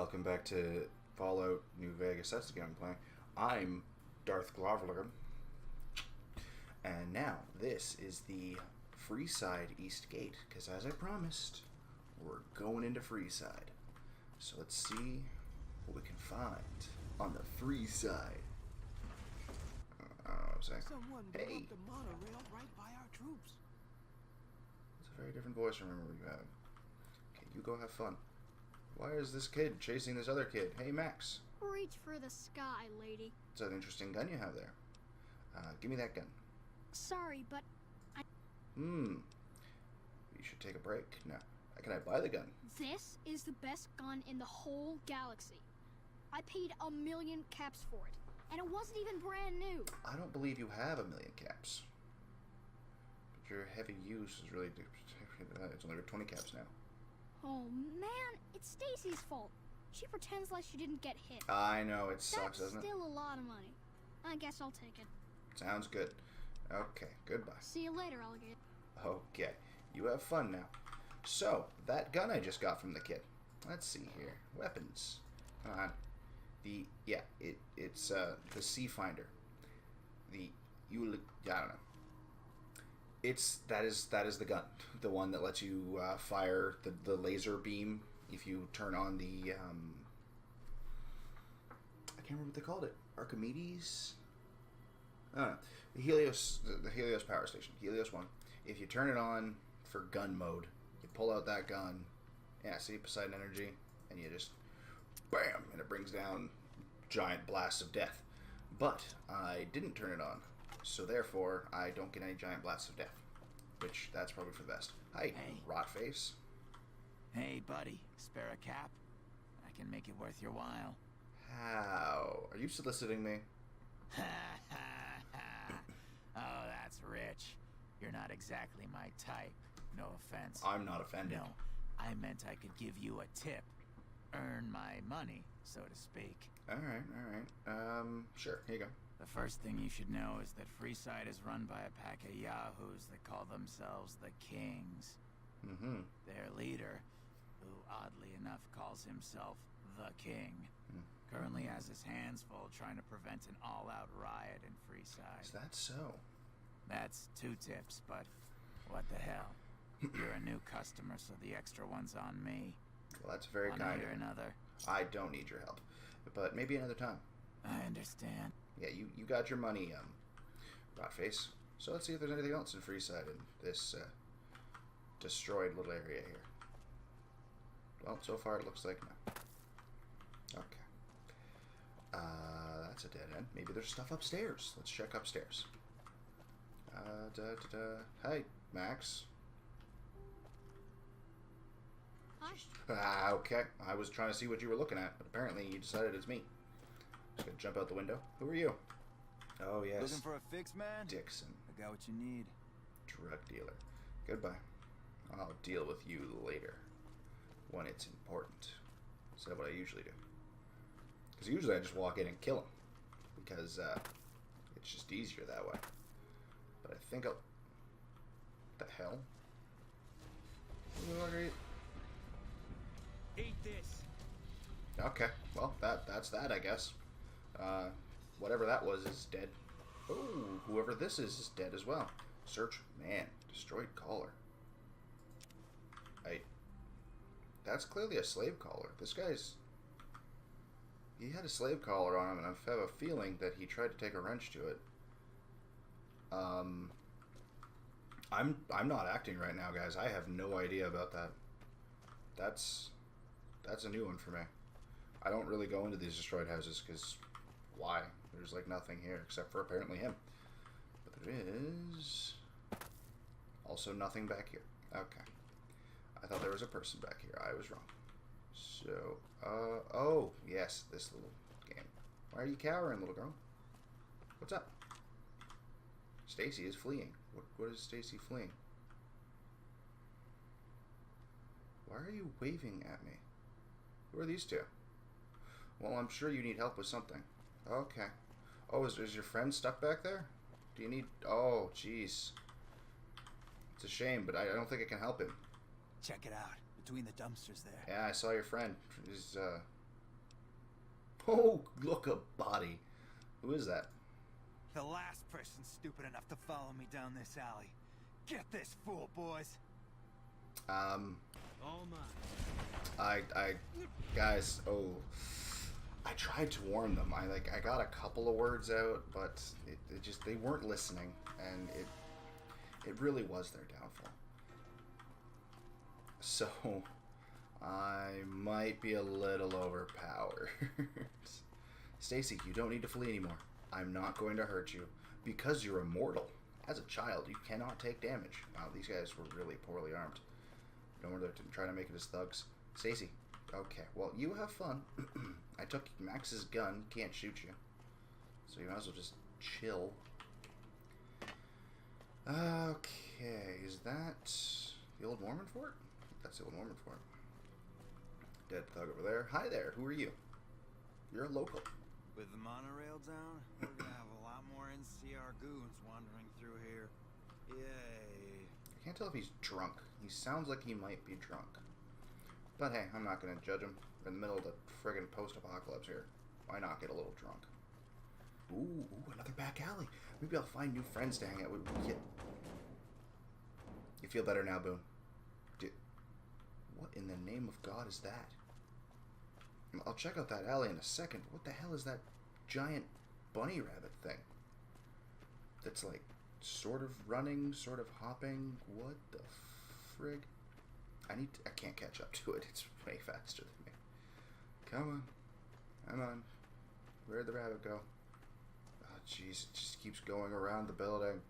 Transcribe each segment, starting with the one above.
welcome back to Fallout New Vegas. That's the game I'm playing. I'm Darth Gloverligan, and now this is the Freeside East Gate, because as I promised, we're going into Freeside. So let's see what we can find on the Freeside. I don't know what I'm saying. Someone blew Hey! up the monorail right by our troops. It's a very different voice from remember you have. Okay, you go have fun. Why is this kid chasing this other kid? Hey, Max. Reach for the sky, lady. It's an interesting gun you have there. Give me that gun. Sorry, but You should take a break. Now, can I buy the gun? this is the best gun in the whole galaxy. I paid 1,000,000 caps for it, and it wasn't even brand new. I don't believe you have 1,000,000 caps. But your heavy use is really... It's only 20 caps now. Oh man, it's Stacy's fault. She pretends like she didn't get hit. I know, it sucks, That's doesn't it? still a lot of money. I guess I'll take it. Sounds good. Okay, goodbye. See you later, alligator. Okay, you have fun now. So, that gun I just got from the kid. Let's see here. Weapons. Come on. It's the Sea Finder. I don't know. That is the gun, the one that lets you fire the laser beam if you turn on the I can't remember what they called it. Archimedes. I don't know. The Helios power station, Helios 1. If you turn it on for gun mode, you pull out that gun. Yeah, see Poseidon energy, and you just bam, and it brings down giant blasts of death. But I didn't turn it on. So therefore, I don't get any giant blasts of death. Which, that's probably for the best. Hi, Hey. Rotface. Hey, buddy, spare a cap? I can make it worth your while. How? Are you soliciting me? Oh, that's rich. You're not exactly my type. No offense. I'm not offended. No, I meant I could give you a tip. Earn my money, so to speak. Alright. Sure, here you go. The first thing you should know is that Freeside is run by a pack of yahoos that call themselves the Kings. Mm-hmm. Their leader, who oddly enough calls himself the King, currently has his hands full trying to prevent an all-out riot in Freeside. Is that so? That's 2 tips, but what the hell? You're a new customer, so the extra one's on me. Well, that's very One kind way of or you. another. I don't need your help. But maybe another time. I understand. Yeah, you got your money, Rotface. So let's see if there's anything else in Freeside in this destroyed little area here. Well, so far it looks like no. Okay. That's a dead end. Maybe there's stuff upstairs. Let's check upstairs. Hi, Max. Hi. Okay. I was trying to see what you were looking at, but apparently you decided it's me. Just gonna jump out the window. Who are you? Oh, yes. Looking for a fix, man? Dixon. I got what you need. Drug dealer. Goodbye. I'll deal with you later. When it's important. Is that what I usually do? Because usually I just walk in and kill him. Because it's just easier that way. But I think I'll... What the hell? Eat this. Okay, well, that's that, I guess. Whatever that was is dead. Oh, whoever this is dead as well. Search, man, destroyed collar. That's clearly a slave collar. This guy's... He had a slave collar on him, and I have a feeling that he tried to take a wrench to it. I'm not acting right now, guys. I have no idea about that. That's a new one for me. I don't really go into these destroyed houses because why? There's like nothing here except for apparently him. But there is also nothing back here. Okay. I thought there was a person back here. I was wrong. So, oh, yes, this little game. Why are you cowering, little girl? What's up? Stacy is fleeing. What is Stacy fleeing? Why are you waving at me? Who are these two? Well, I'm sure you need help with something. Okay. Oh, is your friend stuck back there? Do you need... Oh, jeez. It's a shame, but I don't think I can help him. Check it out. Between the dumpsters there. Yeah, I saw your friend. He's Oh, look, a body. Who is that? The last person stupid enough to follow me down this alley. Get this fool, boys. All mine. Guys, I tried to warn them. I got a couple of words out, but it just, they weren't listening, and it really was their downfall. So, I might be a little overpowered. Stacy, you don't need to flee anymore. I'm not going to hurt you, because you're immortal. As a child, you cannot take damage. Wow, these guys were really poorly armed. No wonder they're trying to make it as thugs. Stacy, okay, well, you have fun. I took Max's gun, can't shoot you. So you might as well just chill. Okay, is that the old Mormon fort? I think that's the old Mormon fort. Dead thug over there. Hi there, who are you? You're a local. With the monorail down, we're gonna have a lot more NCR goons wandering through here. Yay. I can't tell if he's drunk. He sounds like he might be drunk. But hey, I'm not gonna judge him. We're in the middle of the friggin' post-apocalypse here. Why not get a little drunk? Ooh, another back alley. Maybe I'll find new friends to hang out with. You feel better now, Boone? What in the name of God is that? I'll check out that alley in a second. What the hell is that giant bunny rabbit thing? That's like sort of running, sort of hopping. What the frig? I can't catch up to it. It's way faster than me. Come on. Come on. Where'd the rabbit go? Oh jeez, it just keeps going around the building.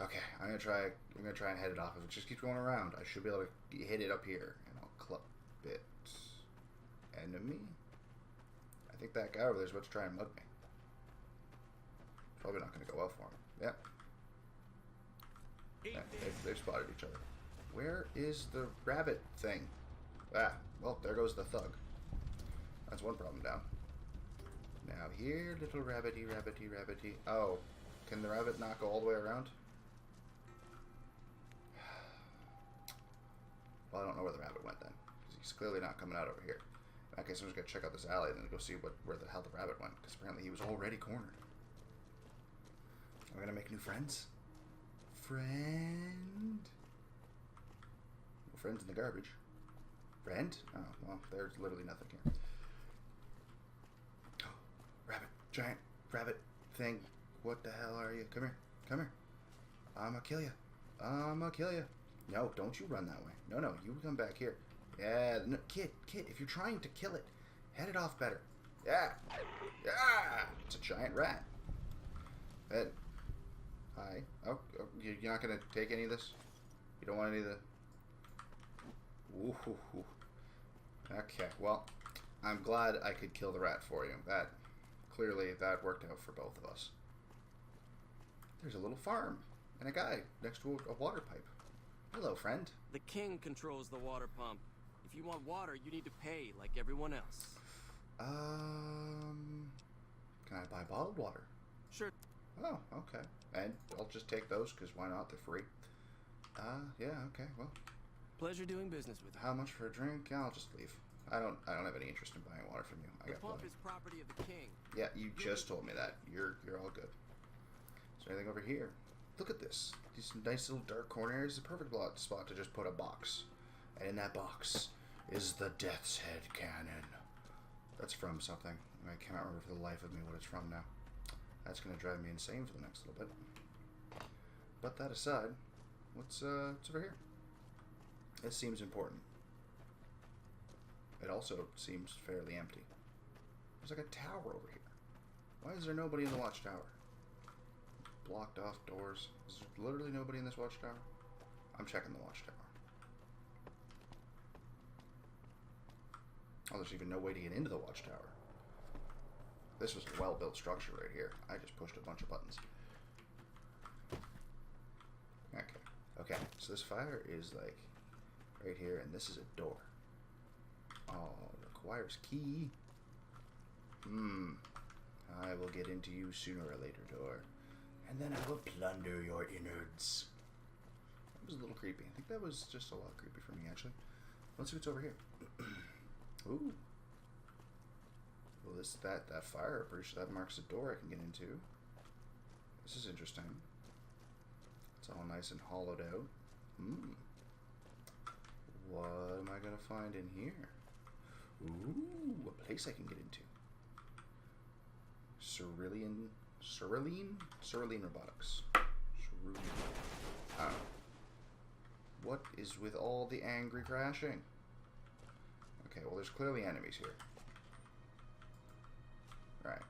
Okay, I'm gonna try and head it off. If it just keeps going around, I should be able to hit it up here, and I'll club it. Enemy? I think that guy over there is about to try and mug me. Probably not going to go well for him. Yep. Yeah, they've spotted each other. Where is the rabbit thing? Ah, well, there goes the thug. That's one problem down. Now here, little rabbity, rabbity, rabbity. Oh, can the rabbit not go all the way around? Well, I don't know where the rabbit went then, because he's clearly not coming out over here. In that case, I'm just going to check out this alley and then go see where the hell the rabbit went, because apparently he was already cornered. Are we going to make new friends? Friend? No friends in the garbage. Friend? Oh, well, there's literally nothing here. Oh, rabbit. Giant rabbit thing. What the hell are you? Come here. Come here. I'm going to kill you. I'm going to kill you. No, don't you run that way. No, you come back here. Yeah, no, kid, if you're trying to kill it, head it off better. Yeah. It's a giant rat. Hi. Oh, you're not going to take any of this? You don't want any of the... Ooh. Okay, well, I'm glad I could kill the rat for you. Clearly, that worked out for both of us. There's a little farm and a guy next to a water pipe. Hello, friend. The king controls the water pump. If you want water, you need to pay like everyone else. Can I buy bottled water? Sure. Oh, okay. And I'll just take those, because why not? They're free. Yeah, okay, well. Pleasure doing business with you. How much for a drink? Yeah, I'll just leave. I don't have any interest in buying water from you. The pump is property of the king. Yeah, you just told me that. You're all good. Is there anything over here? Look at this. These nice little dark corner areas. The perfect spot to just put a box. And in that box is the Death's Head Cannon. That's from something. I cannot remember for the life of me what it's from now. That's going to drive me insane for the next little bit. But that aside, what's over here? This seems important. It also seems fairly empty. There's like a tower over here. Why is there nobody in the watchtower? Blocked off doors. Is there literally nobody in this watchtower? I'm checking the watchtower. Oh, there's even no way to get into the watchtower. This was a well-built structure right here. I just pushed a bunch of buttons. Okay, so this fire is like right here, and this is a door. Oh, requires key. I will get into you sooner or later, door. And then I will plunder your innards. That was a little creepy. I think that was just a lot creepy for me, actually. Let's see what's over here. Ooh. that fire. I'm pretty sure that marks a door I can get into. This is interesting. It's all nice and hollowed out. What am I gonna find in here? Ooh, a place I can get into. Cerulean Robotics. Cerulean. I don't know. What is with all the angry crashing? Okay, well, there's clearly enemies here. Right.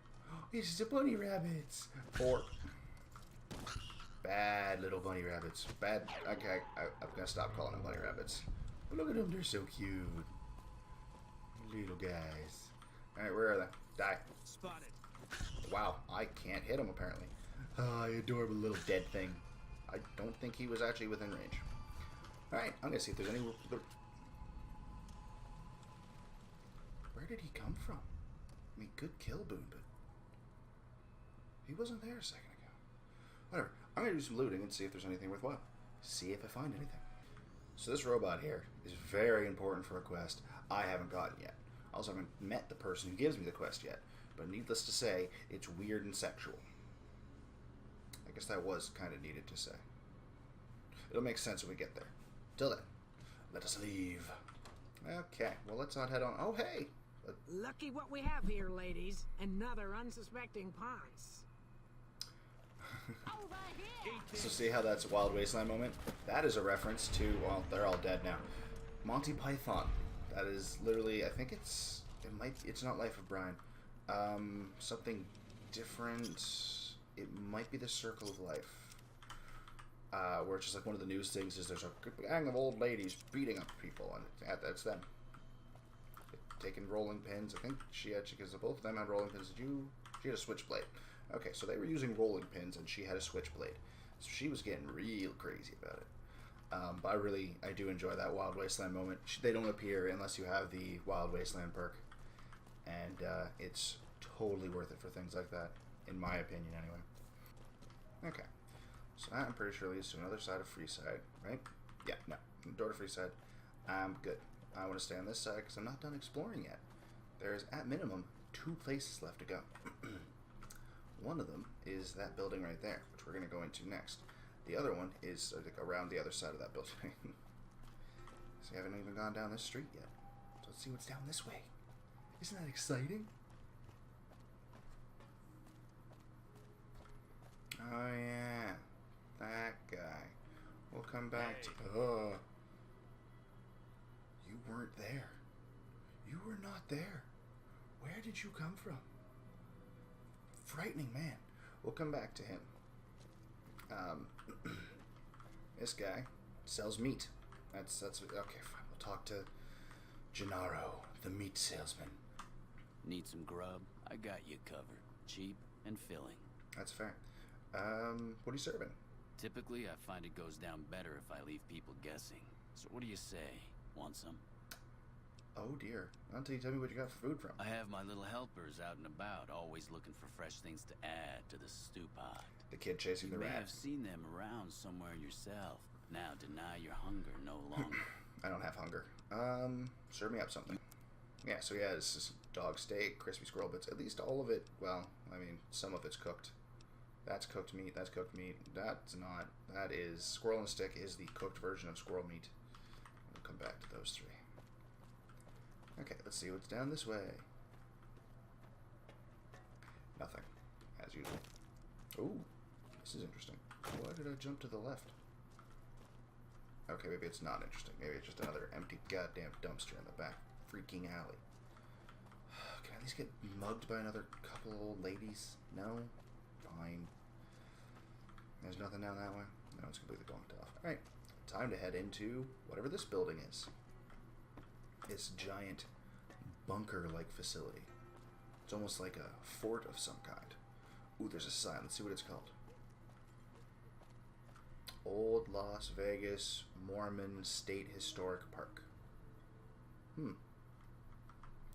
It's the bunny rabbits. 4. Bad little bunny rabbits. Bad. Okay, I'm gonna stop calling them bunny rabbits. But look at them, they're so cute. Little guys. Alright, where are they? Die. Spotted. Wow, I can't hit him apparently. Ah, you adorable little dead thing. I don't think he was actually within range. Alright, I'm gonna see if there's any. Where did he come from? I mean, good kill, Boone, but he wasn't there a second ago. Whatever. I'm gonna do some looting and see if there's anything worthwhile. See if I find anything. So this robot here is very important for a quest I haven't gotten yet. I also haven't met the person who gives me the quest yet, but needless to say, it's weird and sexual. I guess that was kind of needed to say. It'll make sense when we get there. Till then, let us leave. Okay, well, let's not head on. Oh, hey! Lucky what we have here, ladies. Another unsuspecting pawns. Over here! So see how that's a Wild Wasteland moment? That is a reference to, well, they're all dead now. Monty Python. That is literally, I think it's not Life of Brian. Something different. It might be The Circle of Life. Where it's just like one of the news things is there's a gang of old ladies beating up people, and that's them. Taking rolling pins. I think she had, because both of them had rolling pins. She had a switchblade. Okay, so they were using rolling pins, and she had a switchblade. So she was getting real crazy about it. But I do enjoy that Wild Wasteland moment. They don't appear unless you have the Wild Wasteland perk. And it's totally worth it for things like that, in my opinion, anyway. Okay. So that, I'm pretty sure, leads to another side of Freeside, right? Yeah, no. Door to Freeside. I'm good. I want to stay on this side because I'm not done exploring yet. There's, at minimum, 2 places left to go. One of them is that building right there, which we're going to go into next. The other one is around the other side of that building. So I haven't even gone down this street yet. So let's see what's down this way. Isn't that exciting? Oh yeah, that guy. We'll come back to... You weren't there. You were not there. Where did you come from? Frightening man. We'll come back to him. This guy sells meat. That's okay. Fine. We'll talk to Gennaro, the meat salesman. Need some grub? I got you covered. Cheap and filling. That's fair. What are you serving? Typically, I find it goes down better if I leave people guessing. So what do you say? Want some? Oh dear. Not until you tell me what you got for food from. I have my little helpers out and about, always looking for fresh things to add to the stew pot. The kid chasing You the may rat. have seen them around somewhere yourself. Now deny your hunger no longer. I don't have hunger. Serve me up something. Yeah, so yeah, this is dog steak, crispy squirrel bits. At least all of it, well, I mean, some of it's cooked. That's cooked meat, that's cooked meat. That's not. That is, squirrel and stick is the cooked version of squirrel meat. We'll come back to those 3. Okay, let's see what's down this way. Nothing, as usual. Ooh, this is interesting. Why did I jump to the left? Okay, maybe it's not interesting. Maybe it's just another empty goddamn dumpster in the back freaking alley. Can I at least get mugged by another couple old ladies? No? Fine. There's nothing down that way? No, it's completely blocked off. Alright, time to head into whatever this building is. This giant bunker-like facility. It's almost like a fort of some kind. Ooh, there's a sign. Let's see what it's called. Old Las Vegas Mormon State Historic Park.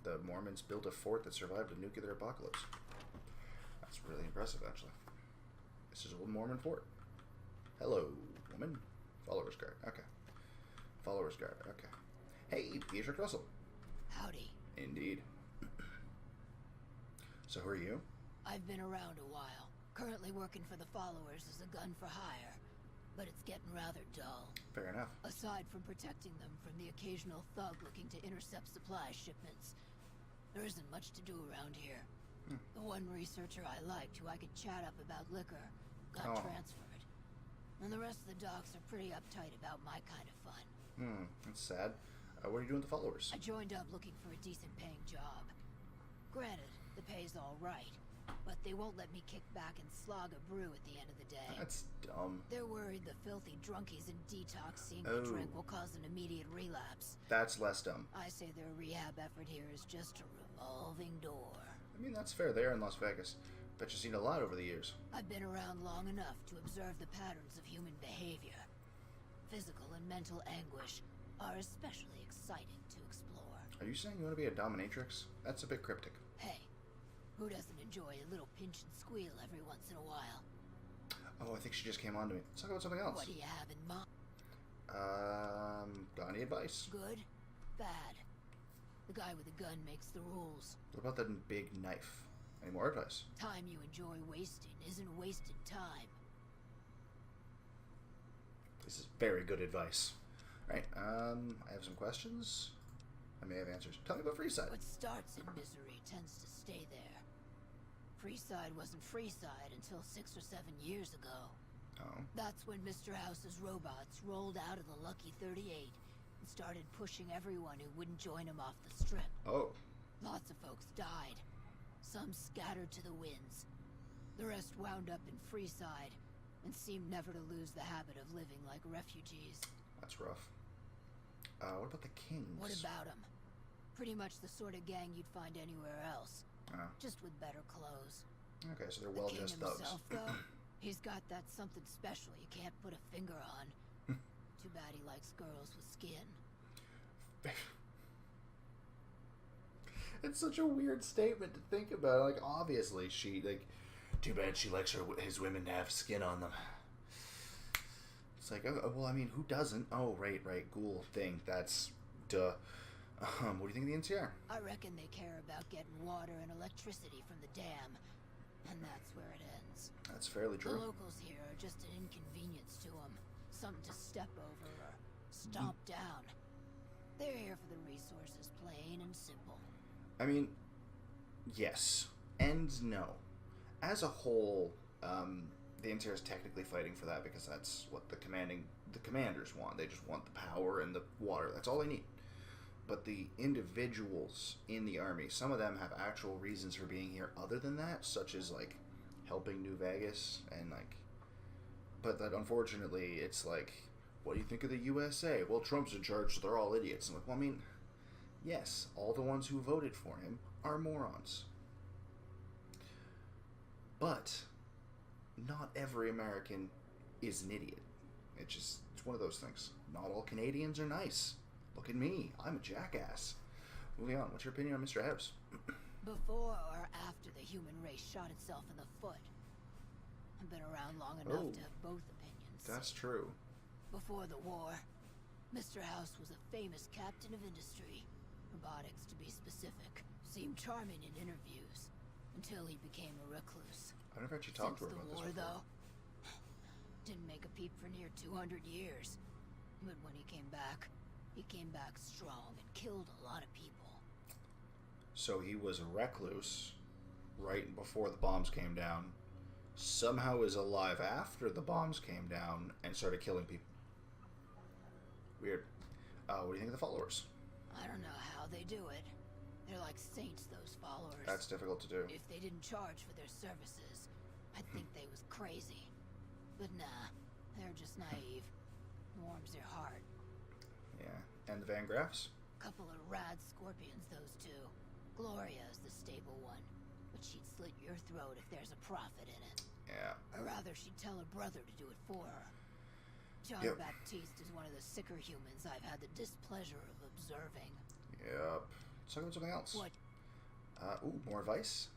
The Mormons built a fort that survived a nuclear apocalypse. That's really impressive, actually. This is Old Mormon Fort. Hello, woman. Followers guard. Okay. Followers guard. Okay. Hey, Beatrice Russell. Howdy. Indeed. So who are you? I've been around a while. Currently working for the followers as a gun for hire. But it's getting rather dull. Fair enough. Aside from protecting them from the occasional thug looking to intercept supply shipments, there isn't much to do around here. The one researcher I liked, who I could chat up about liquor, got transferred. And the rest of the docs are pretty uptight about my kind of fun. That's sad. What are you doing with the followers? I joined up looking for a decent paying job. Granted, the pay's all right, but they won't let me kick back and slog a brew at the end of the day. That's dumb. They're worried the filthy drunkies and detox seeing the drink will cause an immediate relapse. That's less dumb. I say their rehab effort here is just a revolving door. I mean, that's fair. They're in Las Vegas. Bet you've seen a lot over the years. I've been around long enough to observe the patterns of human behavior. Physical and mental anguish are especially exciting to explore. Are you saying you want to be a dominatrix? That's a bit cryptic. Hey, who doesn't enjoy a little pinch and squeal every once in a while? Oh, I think she just came on to me. Let's talk about something else. What do you have in mind? Got any advice? Good? Bad? The guy with the gun makes the rules. What about that big knife? Any more advice? Time you enjoy wasting isn't wasted time. This is very good advice. Right, I have some questions. I may have answers. Tell me about Freeside. What starts in misery tends to stay there. Freeside wasn't Freeside until 6 or 7 years ago. Oh. That's when Mr. House's robots rolled out of the Lucky 38 and started pushing everyone who wouldn't join him off the strip. Oh. Lots of folks died. Some scattered to the winds. The rest wound up in Freeside and seemed never to lose the habit of living like refugees. That's rough. What about the Kings? What about them? Pretty much the sort of gang you'd find anywhere else. Oh. Just with better clothes. Okay, so they're well-dressed thugs. Himself, though, he's got that something special you can't put a finger on. Too bad he likes girls with skin. It's such a weird statement to think about. Like, obviously, too bad she likes his women to have skin on them. It's like, oh, well, I mean, who doesn't? Oh, right, ghoul thing. That's, duh. What do you think of the NCR? I reckon they care about getting water and electricity from the dam, and that's where it ends. That's fairly true. The locals here are just an inconvenience to them, something to step over or stomp down. They're here for the resources, plain and simple. I mean, yes and no. As a whole, the NCR is technically fighting for that because that's what the commanders want. They just want the power and the water. That's all they need. But the individuals in the army, some of them have actual reasons for being here other than that, such as, like, helping New Vegas and, like... But that, unfortunately, it's like, what do you think of the USA? Well, Trump's in charge, so they're all idiots. And, like, well, I mean, yes, all the ones who voted for him are morons. But not every American is an idiot. It's one of those things. Not all Canadians are nice. Look at me. I'm a jackass. Moving on. What's your opinion on Mr. House? Before or after the human race shot itself in the foot? I've been around long enough to have both opinions. That's true. Before the war, Mr. House was a famous captain of industry. Robotics, to be specific. Seemed charming in interviews. Until he became a recluse. I never actually talked to her about Since the war, this before. though, didn't make a peep for near 200 years. But when he came back strong and killed a lot of people. So he was a recluse right before the bombs came down, somehow is alive after the bombs came down, and started killing people. Weird. What do you think of the followers? I don't know how they do it. They're like saints, those followers. That's difficult to do. If they didn't charge for their services, I'd think they was crazy. But nah, they're just naive. Warms their heart. Yeah. And the Van Graffs? Couple of rad scorpions, those two. Gloria is the stable one, but she'd slit your throat if there's a profit in it. Yeah. Or rather, she'd tell her brother to do it for her. John Baptiste is one of the sicker humans I've had the displeasure of observing. Yep. Let's talk about something else. What? More advice?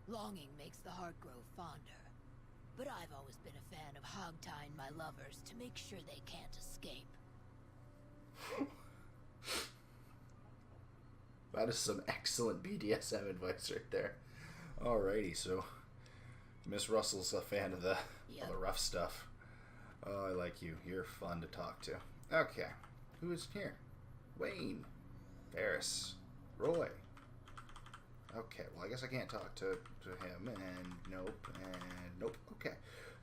Longing makes the heart grow fonder. But I've always been a fan of hog-tying my lovers to make sure they can't escape. That is some excellent BDSM advice right there. Alrighty, so Miss Russell's a fan of the rough stuff. Oh, I like you. You're fun to talk to. Okay, who is here? Wayne, Ferris, Roy. Okay, well I guess I can't talk to him, and nope, and nope. Okay,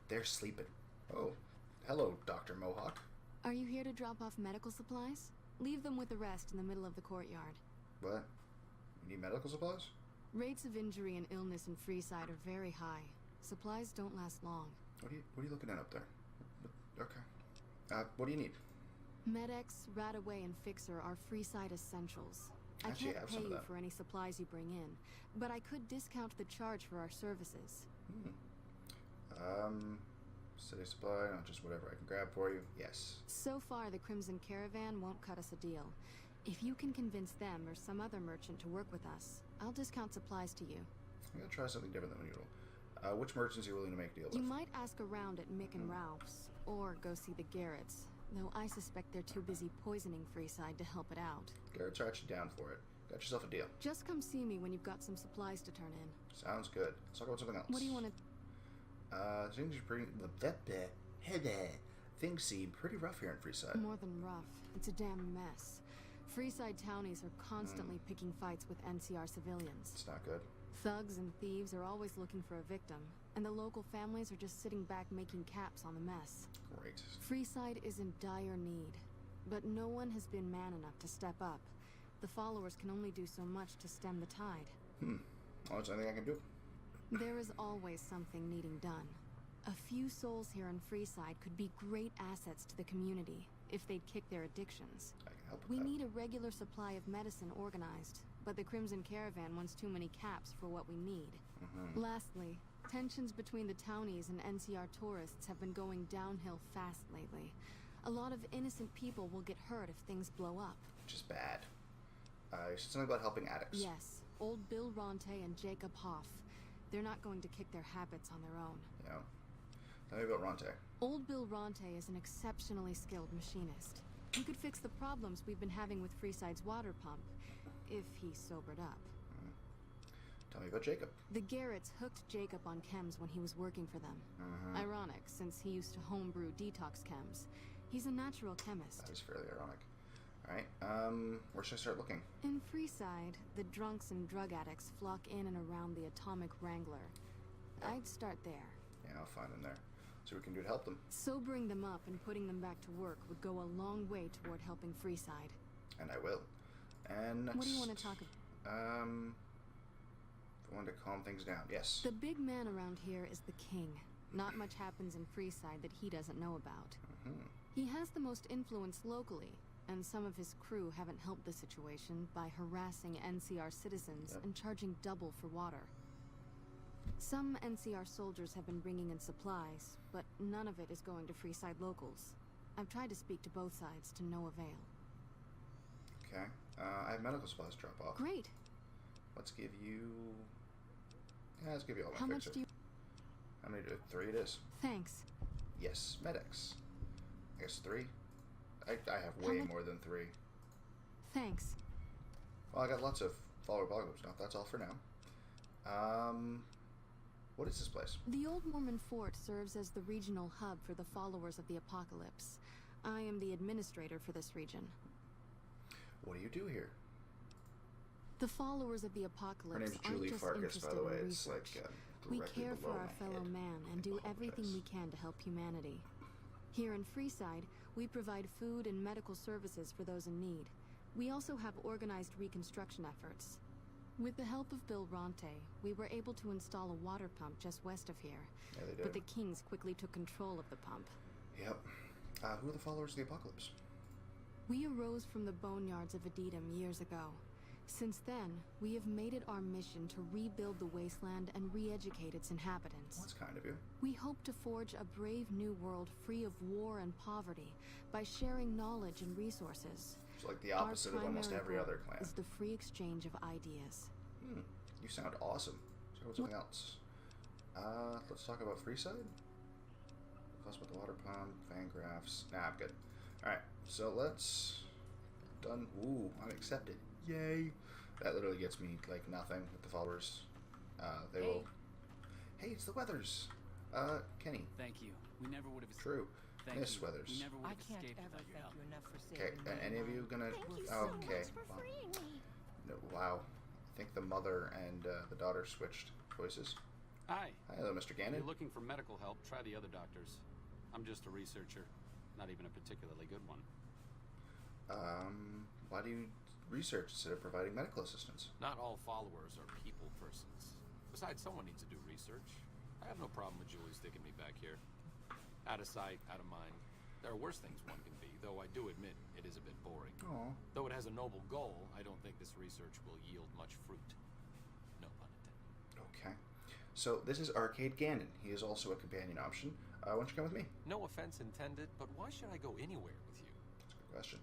they're sleeping. Oh, hello, Dr. Mohawk. Are you here to drop off medical supplies? Leave them with the rest in the middle of the courtyard. What? You need medical supplies? Rates of injury and illness in Freeside are very high. Supplies don't last long. What are you looking at up there? Okay. What do you need? Med-X, Radaway, and Fixer are Freeside essentials. I Actually, can't pay you for any supplies you bring in, but I could discount the charge for our services. City supply, not just whatever I can grab for you. Yes. So far, the Crimson Caravan won't cut us a deal. If you can convince them or some other merchant to work with us, I'll discount supplies to you. I'm gonna try something different than usual. Which merchants are you willing to make deals with? You might ask around at Mick and Ralph's, or go see the Garretts, though I suspect they're too busy poisoning Freeside to help it out. Garretts are actually down for it. Got yourself a deal. Just come see me when you've got some supplies to turn in. Sounds good. Let's talk about something else. What do you want to... Things are pretty... Things seem pretty rough here in Freeside. More than rough. It's a damn mess. Freeside townies are constantly picking fights with NCR civilians. It's not good. Thugs and thieves are always looking for a victim, and the local families are just sitting back making caps on the mess. Great. Freeside is in dire need, but no one has been man enough to step up. The followers can only do so much to stem the tide. Well, there's anything I can do. There is always something needing done. A few souls here in Freeside could be great assets to the community if they'd kick their addictions. I can help with We that. need a regular supply of medicine organized, but the Crimson Caravan wants too many caps for what we need. Lastly, tensions between the townies and NCR tourists have been going downhill fast lately. A lot of innocent people will get hurt if things blow up. Which is bad. You said something about helping addicts. Yes, old Bill Ronte and Jacob Hoff. They're not going to kick their habits on their own. Yeah. Tell me about Ronte. Old Bill Ronte is an exceptionally skilled machinist. He could fix the problems we've been having with Freeside's water pump, if he sobered up. Tell me about Jacob. The Garretts hooked Jacob on chems when he was working for them. Ironic, since he used to homebrew detox chems. He's a natural chemist. That is fairly ironic. Alright, where should I start looking? In Freeside, the drunks and drug addicts flock in and around the Atomic Wrangler. I'd start there. Yeah, I'll find them there. See what we can do to help them. Sobering them up and putting them back to work would go a long way toward helping Freeside. And I will. And next... What do you want to talk about? I wanted to calm things down. Yes. The big man around here is the king. Not much happens in Freeside that he doesn't know about. He has the most influence locally, and some of his crew haven't helped the situation by harassing NCR citizens and charging double for water. Some NCR soldiers have been bringing in supplies, but none of it is going to Freeside locals. I've tried to speak to both sides to no avail. Okay. I have medical supplies to drop off. Great. Let's give you... Yeah, let's give you all my How much fixer. do you... How many? 3 it is. Thanks. Yes, Med-X. I guess 3. I have way more than 3. Thanks. Well, I got lots of follower polyglot stuff. That's all for now. What is this place? The Old Mormon Fort serves as the regional hub for the followers of the Apocalypse. I am the administrator for this region. What do you do here? The followers of the Apocalypse Her name's aren't Julie just Farkas, interested by the way. in It's research. like We directly care for below our my fellow head. man and do everything we can to help humanity. Here in Freeside, we provide food and medical services for those in need. We also have organized reconstruction efforts. With the help of Bill Ronte, we were able to install a water pump just west of here. Yeah, they did. But the Kings quickly took control of the pump. Yep. Who are the followers of the Apocalypse? We arose from the boneyards of Edidum years ago. Since then, we have made it our mission to rebuild the wasteland and re-educate its inhabitants. Well, that's kind of you. We hope to forge a brave new world free of war and poverty by sharing knowledge and resources. It's like the opposite of almost every goal other clan. is the free exchange of ideas. You sound awesome. Let's talk about something else. Let's talk about Freeside. Plus about the water pump, Fangraphs. Nah, I'm good. Alright, so let's... Done. Ooh, I'm accepted. Yay. That literally gets me like nothing with the followers. They will. Hey, it's the Weathers. Kenny. Thank you. We never would have. True. Thank Miss you. Weathers. We never would I have can't escaped ever without your thank help. you enough for Okay, saving me. any of you gonna? Thank you so Okay. much for freeing me. No, wow. I think the mother and the daughter switched voices. Hi. Hello, Mr. If Gannon. you're looking for medical help, try the other doctors. I'm just a researcher, not even a particularly good one. Why do you research instead of providing medical assistance? Not all followers are people persons. Besides, someone needs to do research. I have no problem with Julie sticking me back here. Out of sight, out of mind. There are worse things one can be, though I do admit it is a bit boring. Aw. Though it has a noble goal, I don't think this research will yield much fruit. No pun intended. Okay. So this is Arcade Gannon. He is also a companion option. Why don't you come with me? No offense intended, but why should I go anywhere with you? That's a good question.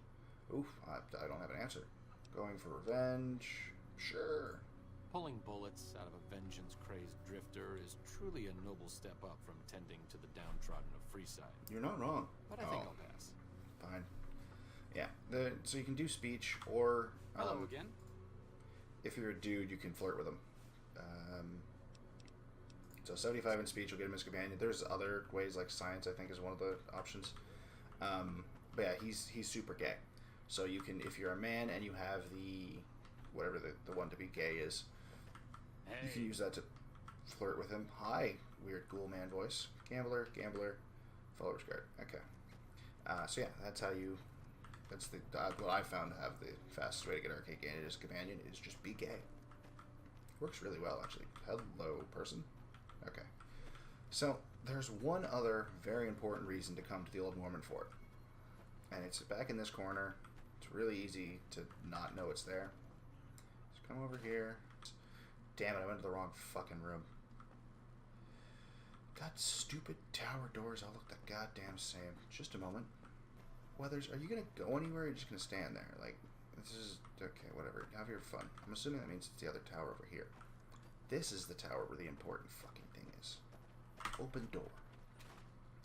Oof, I don't have an answer. Going for revenge? Sure. Pulling bullets out of a vengeance-crazed drifter is truly a noble step up from tending to the downtrodden of Freeside. You're not wrong. But I think I'll pass. Fine. Yeah. So you can do speech, or Hello again. if you're a dude, you can flirt with him. So 75 in speech will get him as companion. There's other ways, like science, I think, is one of the options. But yeah, he's super gay. So you can, if you're a man and you have the whatever the one to be gay is, you can use that to flirt with him. Hi, weird ghoul man voice. Gambler, followers guard. Okay. So yeah, that's how you. That's the what I found to have the fastest way to get Arcade Gannon as companion is just be gay. Works really well, actually. Hello, person. Okay. So there's one other very important reason to come to the Old Mormon Fort, and it's back in this corner. It's really easy to not know it's there. Just come over here. Damn it, I went to the wrong fucking room. God, stupid tower doors all look the goddamn same. Just a moment. Weathers, are you gonna go anywhere or are you just gonna stand there? Like, this is... Okay, whatever. Have your fun. I'm assuming that means it's the other tower over here. This is the tower where the important fucking thing is. Open door.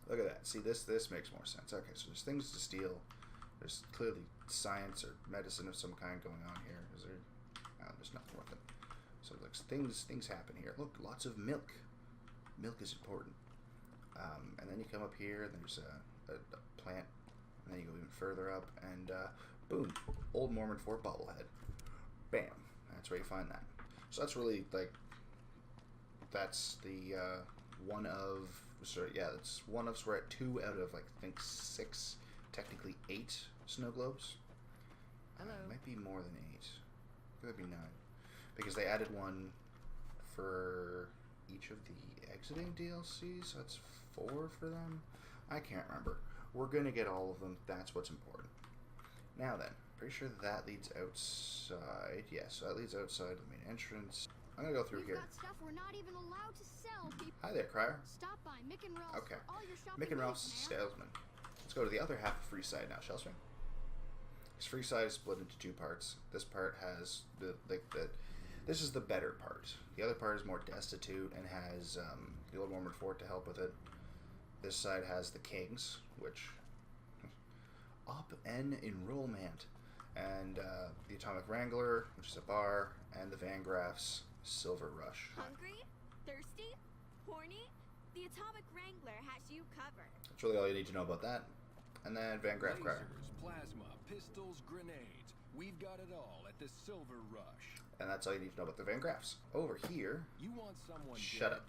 Look at that. See, this makes more sense. Okay, so there's things to steal. There's clearly science or medicine of some kind going on here. Is there... Oh, there's nothing with it. So looks things happen here. Look, lots of milk. Milk is important. And then you come up here, and there's a plant, and then you go even further up, and boom, Old Mormon Fort bobblehead. Bam. That's where you find that. So that's really like that's the one of sorry, yeah, that's one of. So we're at 2 out of like I think 6, technically 8 snow globes. Hello. Might be more than 8. Could be 9. Because they added one for each of the exiting DLCs, so that's 4 for them. I can't remember. We're gonna get all of them. That's what's important. Now then, pretty sure that leads outside. Yes, so that leads outside the main entrance. I'm gonna go through We've here. got stuff we're not even allowed to sell, people. Hi there, Crier. Stop by Mick and Ralph's Okay. for all your shopping Mick and Ralph's needs, man. salesman. Let's go to the other half of Freeside now, shall we? This Freeside is split into 2 parts. This part has this is the better part. The other part is more destitute and has the Old Mormon Fort to help with it. This side has the Kings, which Op N Enrollment, and the Atomic Wrangler, which is a bar, and the Van Graff's Silver Rush. Hungry? Thirsty? Horny? The Atomic Wrangler has you covered. That's really all you need to know about that. And then Van Graff Crier. Lasers, plasma, pistols, grenades. We've got it all at the Silver Rush. And that's all you need to know about the Van Graffs. Over here... You want someone Shut dead? up.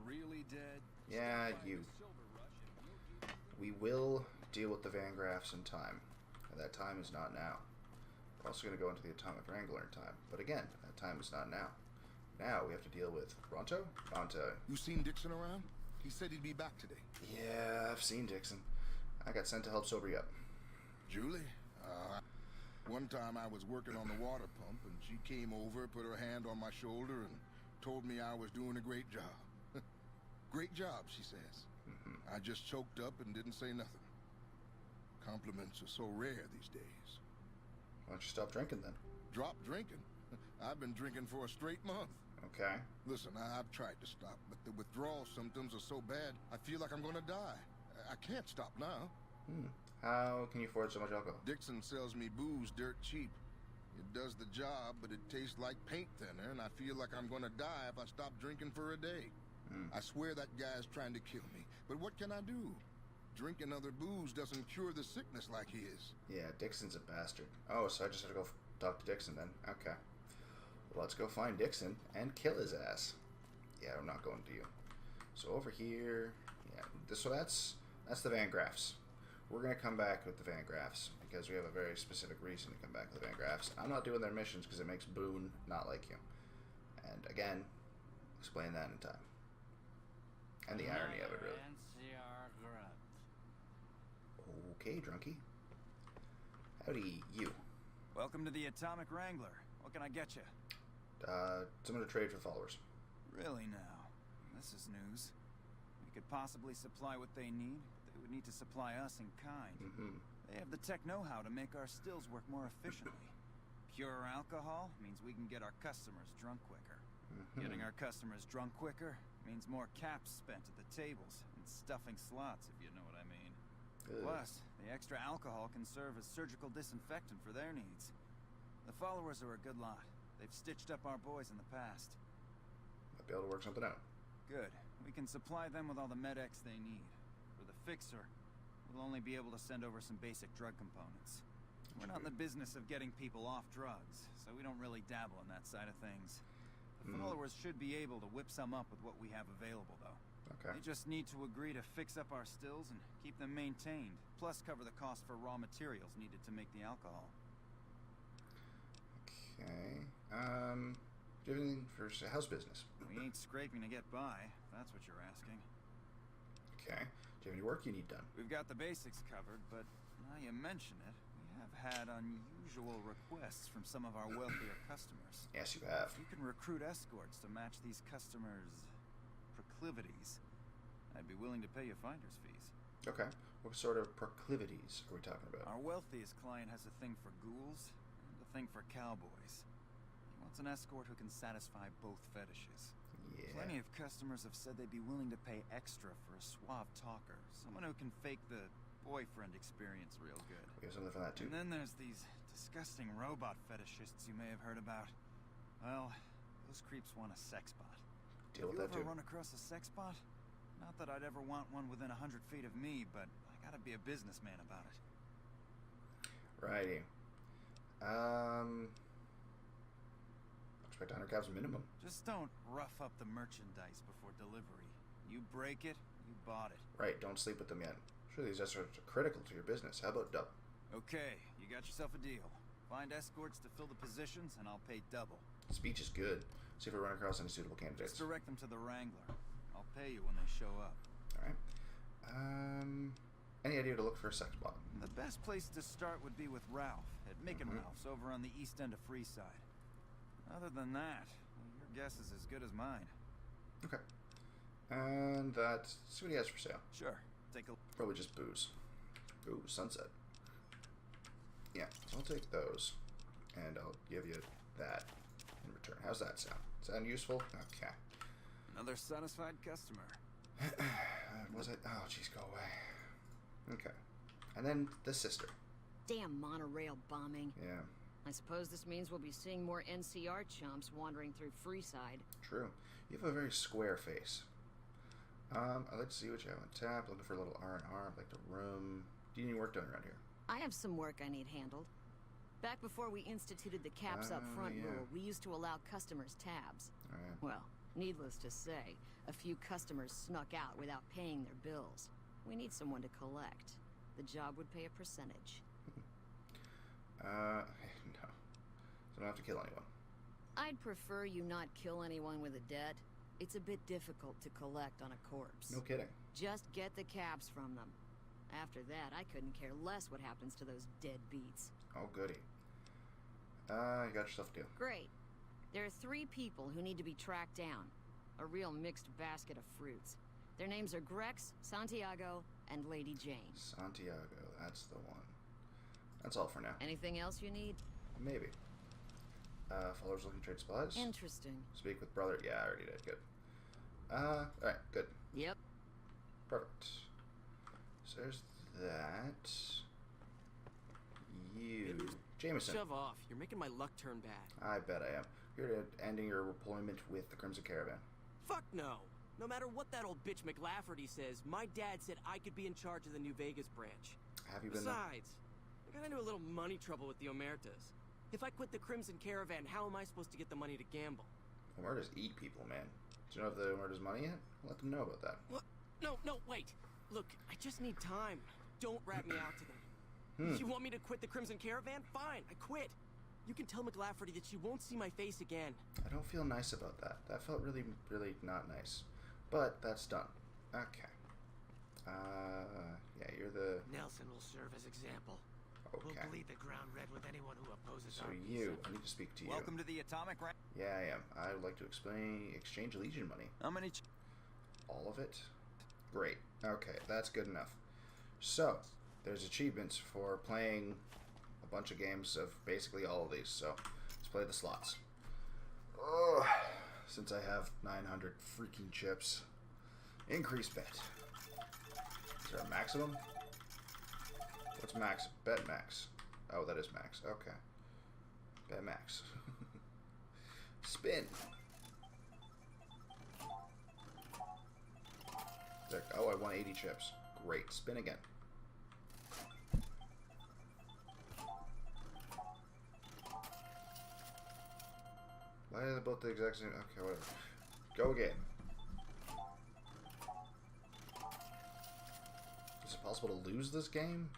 Really dead? Yeah, Stop by you. the Silver Rush and we'll give you... We will deal with the Van Graffs in time. And that time is not now. We're also going to go into the Atomic Wrangler in time. But again, that time is not now. Now we have to deal with Ronto. You seen Dixon around? He said he'd be back today. Yeah, I've seen Dixon. I got sent to help sober you up. Julie? One time I was working on the water pump, and she came over, put her hand on my shoulder, and told me I was doing a great job. Great job, she says. I just choked up and didn't say nothing. Compliments are so rare these days. Why don't you stop drinking then? Drop drinking? I've been drinking for a straight month. Okay. Listen, I've tried to stop, but the withdrawal symptoms are so bad, I feel like I'm gonna die. I can't stop now. How can you afford so much alcohol? Dixon sells me booze dirt cheap. It does the job, but it tastes like paint thinner, and I feel like I'm gonna die if I stop drinking for a day. I swear that guy's trying to kill me, but what can I do? Drinking other booze doesn't cure the sickness like his. Yeah, Dixon's a bastard. Oh, so I just have to go talk to Dixon then. Okay. Well, let's go find Dixon and kill his ass. Yeah, I'm not going to you. So over here, yeah. So that's the Van Graffs. We're gonna come back with the Van Graffs because we have a very specific reason to come back with the Van Graffs. I'm not doing their missions because it makes Boone not like you. And again, explain that in time. And the irony of it, really. Okay, drunkie. Howdy, you. Welcome to the Atomic Wrangler. What can I get you? Someone to trade for followers. Really now? This is news. We could possibly supply what they need. They would need to supply us in kind. They have the tech know-how to make our stills work more efficiently. Pure alcohol means we can get our customers drunk quicker. Getting our customers drunk quicker means more caps spent at the tables and stuffing slots, if you know what I mean. Plus, the extra alcohol can serve as surgical disinfectant for their needs. The followers are a good lot. They've stitched up our boys in the past. Might be able to work something out. Good. We can supply them with all the med-X they need. For the fixer, we'll only be able to send over some basic drug components. We're not in the business of getting people off drugs, so we don't really dabble in that side of things. The followers should be able to whip some up with what we have available, though. Okay. They just need to agree to fix up our stills and keep them maintained, plus cover the cost for raw materials needed to make the alcohol. Okay. Do you have anything for house business? We ain't scraping to get by, if that's what you're asking. Okay. Do you have any work you need done? We've got the basics covered, but now you mention it, we have had unusual requests from some of our wealthier customers. Yes, you have. If you can recruit escorts to match these customers' proclivities, I'd be willing to pay you finder's fees. Okay. What sort of proclivities are we talking about? Our wealthiest client has a thing for ghouls and a thing for cowboys. He wants an escort who can satisfy both fetishes. Yeah. Plenty of customers have said they'd be willing to pay extra for a suave talker, someone who can fake the boyfriend experience real good. We have something for that too. And then there's these disgusting robot fetishists you may have heard about. Well, those creeps want a sex bot. Deal with that too. Have you ever run across a sex bot? Not that I'd ever want one within 100 feet of me, but I gotta be a businessman about it. Righty. Expect 100 caps minimum. Just don't rough up the merchandise before delivery. You break it, you bought it. Right, don't sleep with them yet. Sure, these escorts are critical to your business. How about double? Okay, you got yourself a deal. Find escorts to fill the positions, and I'll pay double. Speech is good. See if we run across any suitable candidates. Just direct them to the Wrangler. I'll pay you when they show up. Alright. Any idea to look for a sex bot? The best place to start would be with Ralph, at Mick and Ralph's over on the east end of Freeside. Other than that, your guess is as good as mine. Okay. And that's... see what he has for sale. Sure. Take a... probably just booze. Ooh, sunset. Yeah, so I'll take those. And I'll give you that in return. How's that sound? Sound useful? Okay. Another satisfied customer. Was it? Oh, jeez, go away. Okay. And then the sister. Damn monorail bombing. Yeah. I suppose this means we'll be seeing more NCR chumps wandering through Freeside. True. You have a very square face. I'd like to see what you have on tap. Looking for a little R&R, like the room. Do you need work done around here? I have some work I need handled. Back before we instituted the caps up front rule, we used to allow customers tabs. Alright. Well, needless to say, a few customers snuck out without paying their bills. We need someone to collect. The job would pay a percentage. No. So I don't have to kill anyone. I'd prefer you not kill anyone with a debt. It's a bit difficult to collect on a corpse. No kidding. Just get the caps from them. After that, I couldn't care less what happens to those deadbeats. Oh, goody. You got yourself a deal. Great. There are 3 people who need to be tracked down. A real mixed basket of fruits. Their names are Grex, Santiago, and Lady Jane. Santiago, that's the one. That's all for now. Anything else you need? Maybe. Followers looking to trade supplies? Interesting. Speak with brother. Yeah, I already did. Good. Alright, good. Yep. Perfect. So there's that. You Jameson. Shove off. You're making my luck turn bad. I bet I am. You're ending your employment with the Crimson Caravan. Fuck no. No matter what that old bitch McLafferty says, my dad said I could be in charge of the New Vegas branch. Have you been? Besides, I got into a little money trouble with the Omertas. If I quit the Crimson Caravan, how am I supposed to get the money to gamble? Omertas eat people, man. Do you know if the Omertas money yet? Let them know about that. What? No, wait. Look, I just need time. Don't rat me out to them. You want me to quit the Crimson Caravan? Fine, I quit. You can tell McLafferty that she won't see my face again. I don't feel nice about that. That felt really, really not nice. But that's done. Okay. Yeah, you're the... Nelson will serve as example. Okay. We'll bleed the ground red with anyone who opposes So our you, peace. I need to speak to you. Welcome to the atomic rank. Yeah, I am. I would like to exchange Legion money. How many? All of it? Great. Okay, that's good enough. So, there's achievements for playing a bunch of games of basically all of these. So, let's play the slots. Ugh. Since I have 900 freaking chips. Increase bet. Is there a maximum? What's max? Bet max. Oh, that is max. Okay. Bet max. Spin. There. Oh, I won 80 chips. Great. Spin again. Why are they both the exact same? Okay, whatever. Go again. Is it possible to lose this game?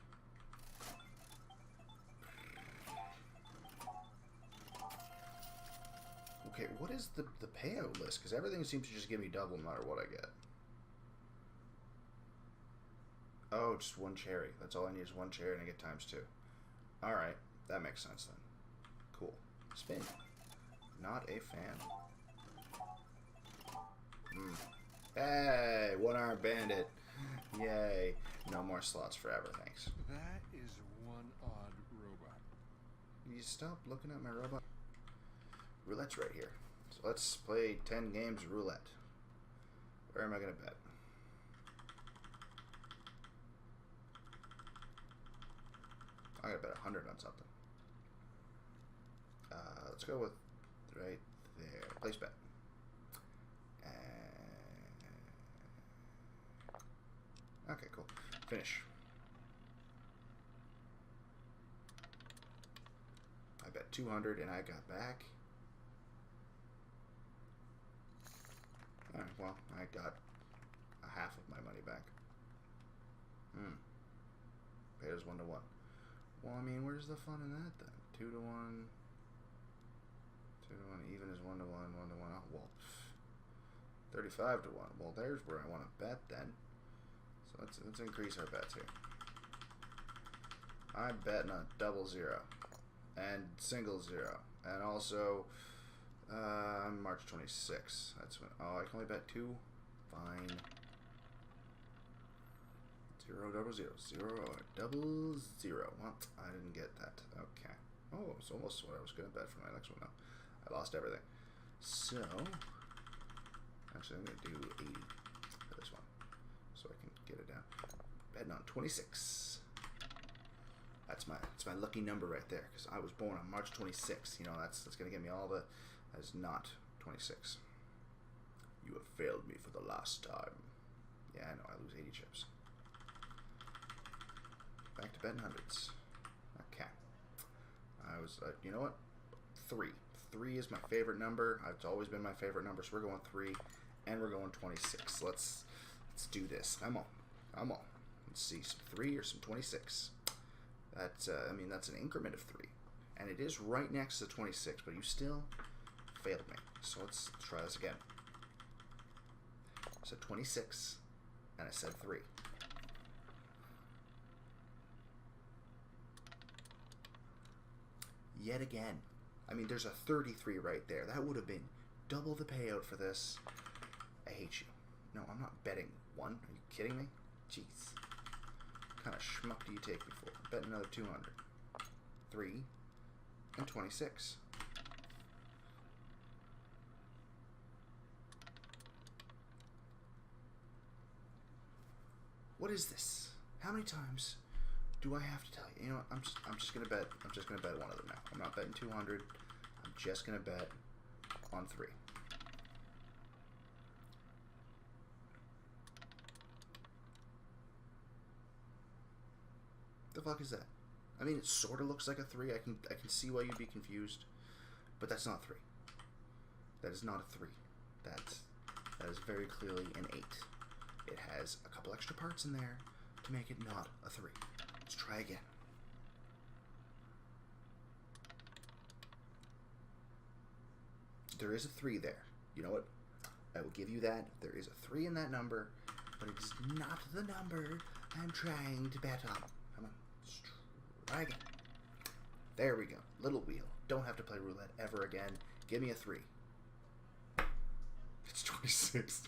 Okay, what is the payout list? Because everything seems to just give me double no matter what I get. Oh, just one cherry. That's all I need is one cherry and I get ×2. Alright, that makes sense then. Cool. Spin. Not a fan. Hey, one-armed bandit. Yay. No more slots forever, thanks. That is one odd robot. You stop looking at my robot? Roulette's right here. So let's play 10 games of roulette. Where am I going to bet? I'm going to bet 100 on something. Let's go with right there. Place bet. Okay, cool. Finish. I bet 200 and I got back. Alright, well, I got a half of my money back. Paid us 1 to 1. Well, I mean, where's the fun in that then? 2 to 1. 2 to 1. Even is 1 to 1. 1 to 1. Oh, well, 35 to 1. Well, there's where I want to bet then. So let's increase our bets here. I'm betting on double 0 and single 0 and also March 26. That's when. Oh, I can only bet 2. Fine. 0 double 0 0 double 0. Well, I didn't get that. Okay. Oh, it's almost what I was gonna bet for my next one. Now I lost everything. So actually, I'm gonna do 80 for this one, so I can get it down. Betting on 26. That's my lucky number right there, because I was born on March 26th. You know, that's gonna get me all the. That is not 26. You have failed me for the last time. Yeah, I know. I lose 80 chips. Back to betting hundreds. Okay. I was. You know what? 3. 3 is my favorite number. It's always been my favorite number. So we're going 3, and we're going 26. Let's do this. Come on. Come on. Let's see some 3 or some 26. That's. I mean, that's an increment of 3, and it is right next to 26. But you still failed me. So let's try this again. I said 26, and I said 3. Yet again. I mean, there's a 33 right there. That would have been double the payout for this. I hate you. No, I'm not betting 1. Are you kidding me? Jeez. What kind of schmuck do you take me for? Bet another 200. 3 and 26. What is this? How many times Do I have to tell you? You know what? I'm just gonna bet. I'm just gonna bet one of them now. I'm not betting 200. I'm just gonna bet on 3. The fuck is that? I mean, it sort of looks like a 3. I can see why you'd be confused, but that's not 3. That is not a 3. That is very clearly an 8. It has a couple extra parts in there to make it not a 3. Let's try again. There is a 3 there. You know what? I will give you that. There is a 3 in that number, but it is not the number I'm trying to bet on. Come on. Let's try again. There we go. Little wheel. Don't have to play roulette ever again. Give me a 3. It's 26.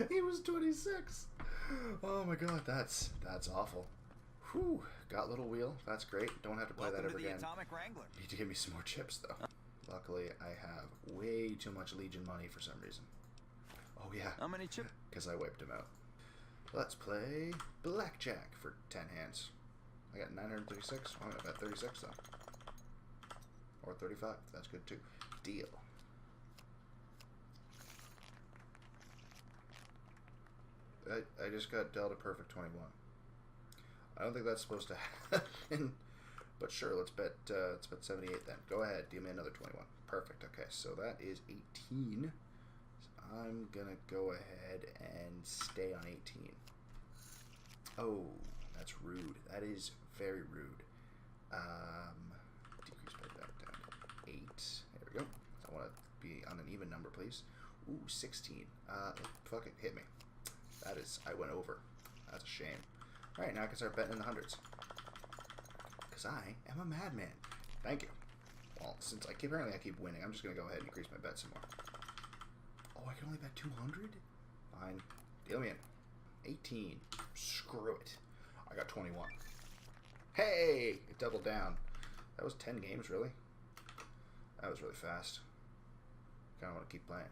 He was 26. Oh my god, that's awful. Whew. Got little wheel. That's great. Don't have to play that ever again. Atomic Wrangler. Need to give me some more chips though. Luckily, I have way too much Legion money for some reason. Oh yeah. How many chips? Because I wiped him out. Let's play blackjack for 10 hands. I got 936. I'm gonna bet 36 though. Or 35. That's good too. Deal. I just got dealt a perfect 21. I don't think that's supposed to happen, but sure. Let's bet 78 then. Go ahead. Give me another 21. Perfect. Okay, so that is 18. So I'm gonna go ahead and stay on 18. Oh, that's rude. That is very rude. Decrease my bet down to 8. There we go. I want to be on an even number, please. Ooh, 16. Fuck it. Hit me. That is, I went over. That's a shame. Alright, now I can start betting in the hundreds. Because I am a madman. Thank you. Well, since apparently I keep winning, I'm just going to go ahead and increase my bet some more. Oh, I can only bet 200? Fine. Deal me in. 18. Screw it. I got 21. Hey! It doubled down. That was 10 games, really? That was really fast. Kind of want to keep playing.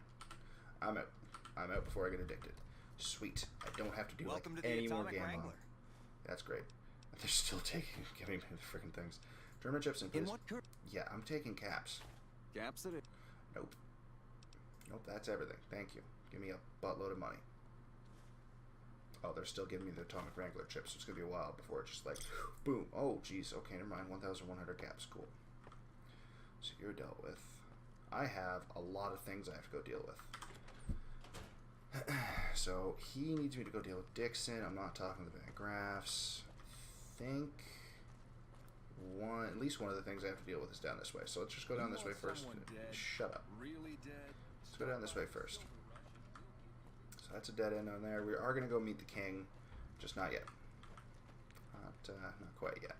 I'm out. I'm out before I get addicted. Sweet. I don't have to do any more gambling. That's great. They're still giving me the freaking things. German chips and please. In what yeah, I'm taking caps. Caps it? Nope. Nope, that's everything. Thank you. Give me a buttload of money. Oh, they're still giving me the Atomic Wrangler chips, so it's going to be a while before it's just like, boom. Oh, geez. Okay, never mind. 1,100 caps. Cool. So you're dealt with. I have a lot of things I have to go deal with. So he needs me to go deal with Dixon. I'm not talking to the Van Graffs. I think at least one of the things I have to deal with is down this way. So let's just go down this way first. Shut up. Really dead? Let's go down this way first. So that's a dead end on there. We are going to go meet the king, just not yet. Not quite yet.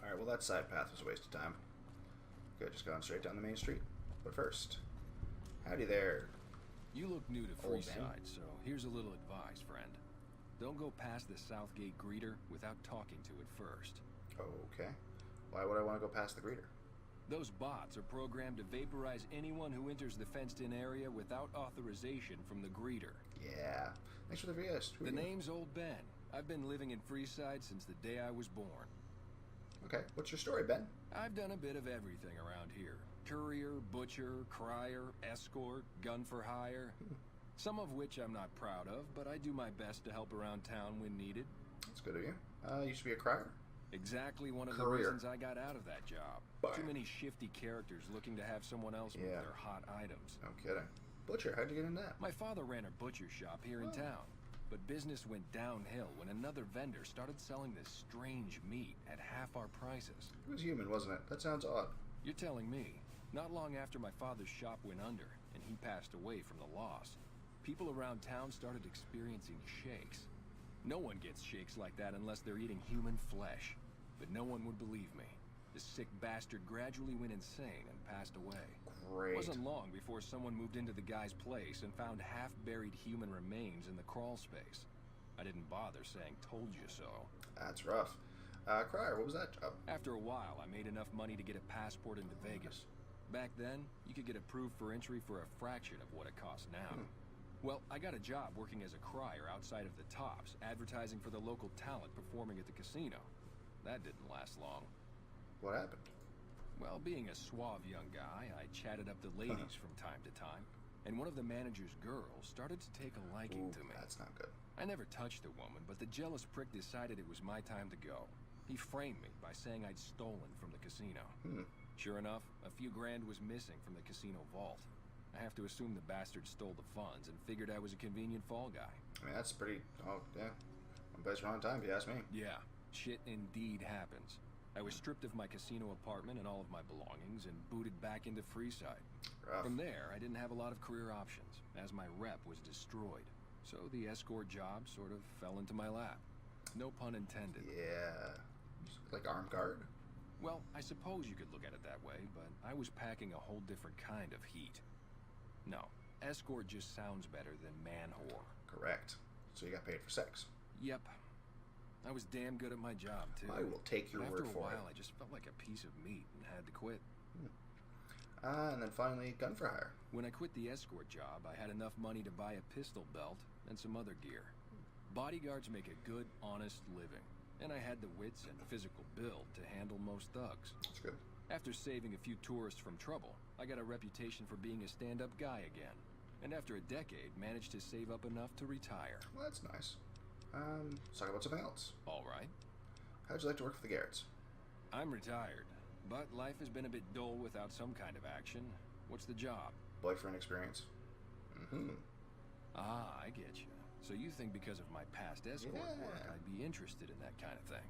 All right. Well, that side path was a waste of time. Could have just gone straight down the main street. But first, howdy there. You look new to Freeside, so here's a little advice, friend. Don't go past the Southgate greeter without talking to it first. Okay. Why would I want to go past the greeter? Those bots are programmed to vaporize anyone who enters the fenced-in area without authorization from the greeter. Yeah. Thanks for the VS. The name's Old Ben. I've been living in Freeside since the day I was born. Okay. What's your story, Ben? I've done a bit of everything around here. Courier, butcher, crier, escort, gun for hire. Some of which I'm not proud of, but I do my best to help around town when needed. That's good of you. You used to be a crier. Exactly one of the reasons I got out of that job. Too many shifty characters looking to have someone else move their hot items. No kidding. Butcher, how'd you get in that? My father ran a butcher shop here in town, but business went downhill when another vendor started selling this strange meat at half our prices. It was human, wasn't it? That sounds odd. You're telling me. Not long after my father's shop went under, and he passed away from the loss, people around town started experiencing shakes. No one gets shakes like that unless they're eating human flesh. But no one would believe me. The sick bastard gradually went insane and passed away. Great. It wasn't long before someone moved into the guy's place and found half-buried human remains in the crawl space. I didn't bother saying, told you so. That's rough. Crier, what was that job? After a while, I made enough money to get a passport into Vegas. Back then, you could get approved for entry for a fraction of what it costs now. Well, I got a job working as a crier outside of the Tops, advertising for the local talent performing at the casino. That didn't last long. What happened? Well, being a suave young guy, I chatted up the ladies from time to time, and one of the manager's girls started to take a liking to me. That's not good. I never touched a woman, but the jealous prick decided it was my time to go. He framed me by saying I'd stolen from the casino. Sure enough, a few grand was missing from the casino vault. I have to assume the bastard stole the funds and figured I was a convenient fall guy. I mean, that's pretty... Oh, yeah. One place, wrong time, if you ask me. Yeah, shit indeed happens. I was stripped of my casino apartment and all of my belongings and booted back into Freeside. Rough. From there, I didn't have a lot of career options, as my rep was destroyed. So the escort job sort of fell into my lap. No pun intended. Yeah. Like armed guard? Well, I suppose you could look at it that way, but I was packing a whole different kind of heat. No, escort just sounds better than man-whore. Correct. So you got paid for sex. Yep. I was damn good at my job, too. I will take your word for it. After a while, I just felt like a piece of meat and had to quit. And then finally, gun for hire. When I quit the escort job, I had enough money to buy a pistol belt and some other gear. Bodyguards make a good, honest living, and I had the wits and physical build to handle most thugs. That's good. After saving a few tourists from trouble, I got a reputation for being a stand-up guy again, and after a decade, managed to save up enough to retire. Well, that's nice. Let's talk about something else. All right. How'd you like to work for the Garretts? I'm retired, but life has been a bit dull without some kind of action. What's the job? Boyfriend experience. Ah, I get you. So you think because of my past escort work, I'd be interested in that kind of thing.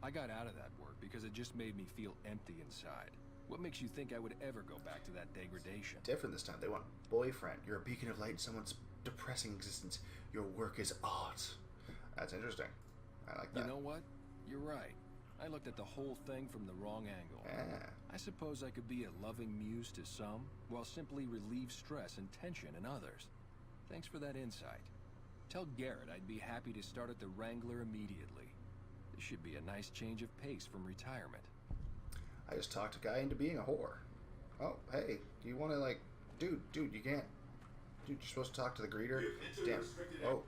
I got out of that work because it just made me feel empty inside. What makes you think I would ever go back to that degradation? Different this time. They want boyfriend. You're a beacon of light in someone's depressing existence. Your work is art. That's interesting. I like that. You know what? You're right. I looked at the whole thing from the wrong angle. Yeah. I suppose I could be a loving muse to some, while simply relieve stress and tension in others. Thanks for that insight. Tell Garrett I'd be happy to start at the Wrangler immediately. This should be a nice change of pace from retirement. I just talked a guy into being a whore. Oh, hey, do you want to, like... Dude, you can't... Dude, you're supposed to talk to the greeter? Damn. Oh,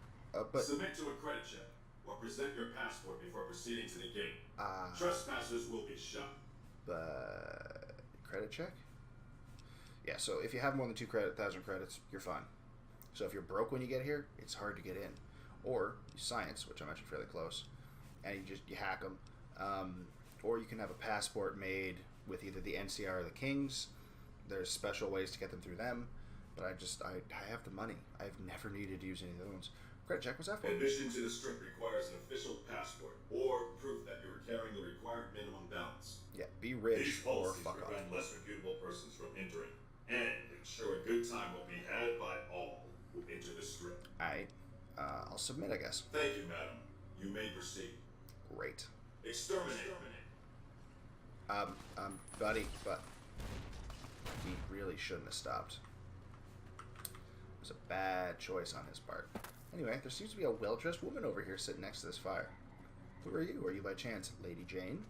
but... Submit to a credit check, or present your passport before proceeding to the gate. Trespassers will be shot. But... Credit check? Yeah, so if you have more than 2,000 credits, you're fine. So if you're broke when you get here, it's hard to get in. Or you science, which I'm actually fairly close, and you hack them. Or you can have a passport made with either the NCR or the Kings. There's special ways to get them through them, but I have the money. I've never needed to use any of the ones. Credit check, what's that for? Admission to the strip requires an official passport or proof that you are carrying the required minimum balance. Yeah, be rich These or policies fuck off. prevent less reputable persons from entering, and ensure a good time will be had by all who enter the strip. Alright, I'll submit, I guess. Thank you, madam. You may proceed. Great. Exterminate. Buddy, but he really shouldn't have stopped. It was a bad choice on his part. Anyway, there seems to be a well-dressed woman over here sitting next to this fire. Who are you? Are you by chance Lady Jane?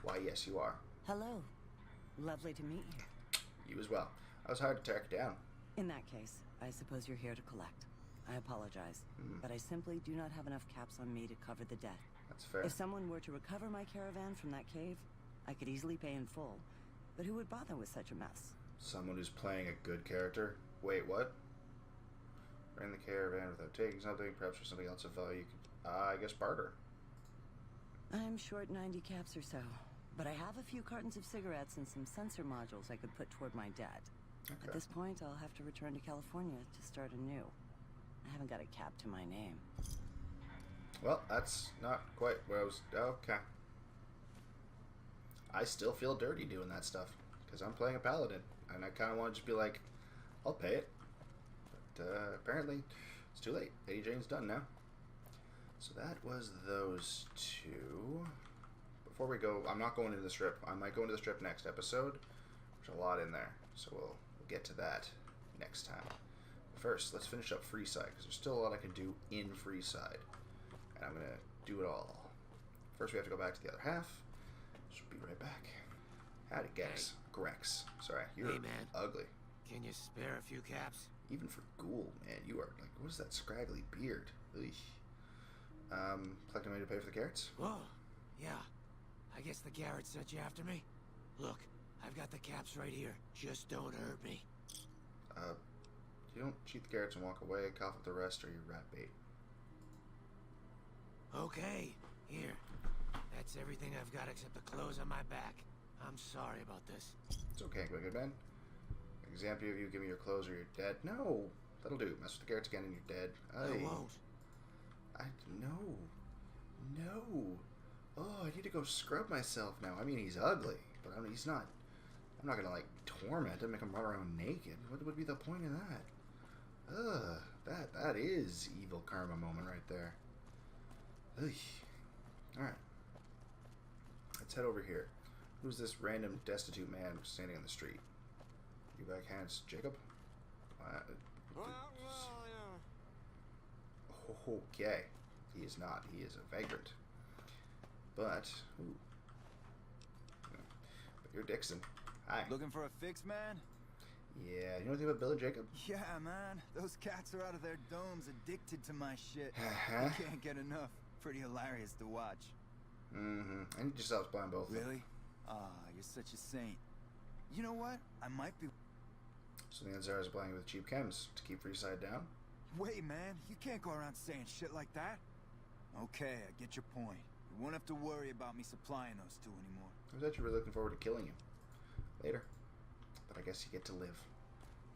Why, yes, you are. Hello. Lovely to meet you. You as well. I was hard to track down. In that case, I suppose you're here to collect. I apologize, but I simply do not have enough caps on me to cover the debt. That's fair. If someone were to recover my caravan from that cave, I could easily pay in full. But who would bother with such a mess? Someone who's playing a good character? Wait, what? Bring the caravan without taking something, perhaps for something else of value. You could, I guess barter. I'm short 90 caps or so, but I have a few cartons of cigarettes and some sensor modules I could put toward my debt. Okay. At this point, I'll have to return to California to start anew. I haven't got a cap to my name. Well, that's not quite where I was... Okay. I still feel dirty doing that stuff, because I'm playing a paladin, and I kind of want to just be like, I'll pay it. But apparently, it's too late. Lady Jane's done now. So that was those two. Before we go, I'm not going into the strip. I might go into the strip next episode. There's a lot in there, so we'll get to that next time. First, let's finish up Freeside, because there's still a lot I can do in Freeside. And I'm going to do it all. First, we have to go back to the other half. Should be right back. Howdy, Gex. Grex. Sorry, you're Hey, man. ugly. Can you spare a few caps? Even for Ghoul, man, you are like, what is that scraggly beard? Collecting money to pay for the carrots? Whoa, yeah. I guess the Garrett sent you after me? Look, I've got the caps right here. Just don't hurt me. You don't cheat the carrots and walk away, cough up the rest, or you rat bait. Okay, here. That's everything I've got except the clothes on my back. I'm sorry about this. It's okay, good man. Example of you, give me your clothes or you're dead. No, that'll do. Mess with the carrots again and you're dead. I won't. No. Oh, I need to go scrub myself now. I mean, he's ugly, but I mean, he's not. I'm not gonna like torment him, make him run around naked. What would be the point of that? That is evil karma moment right there. Ugh. All right, let's head over here. Who's this random destitute man standing on the street? You backhands Jacob? Okay. He is not. He is a vagrant. But, ooh. But you're Dixon. Hi. Looking for a fix, man? Yeah. You know anything about Billy Jacob? Yeah, man. Those cats are out of their domes addicted to my shit. You can't get enough. Pretty hilarious to watch. Mm-hmm. I need to stop buying both. Really? Ah, you're such a saint. You know what? I might be... So the answer is playing with cheap chems to keep Freeside down? Wait, man. You can't go around saying shit like that. Okay, I get your point. You won't have to worry about me supplying those two anymore. I was actually really looking forward to killing you. Later. But I guess you get to live.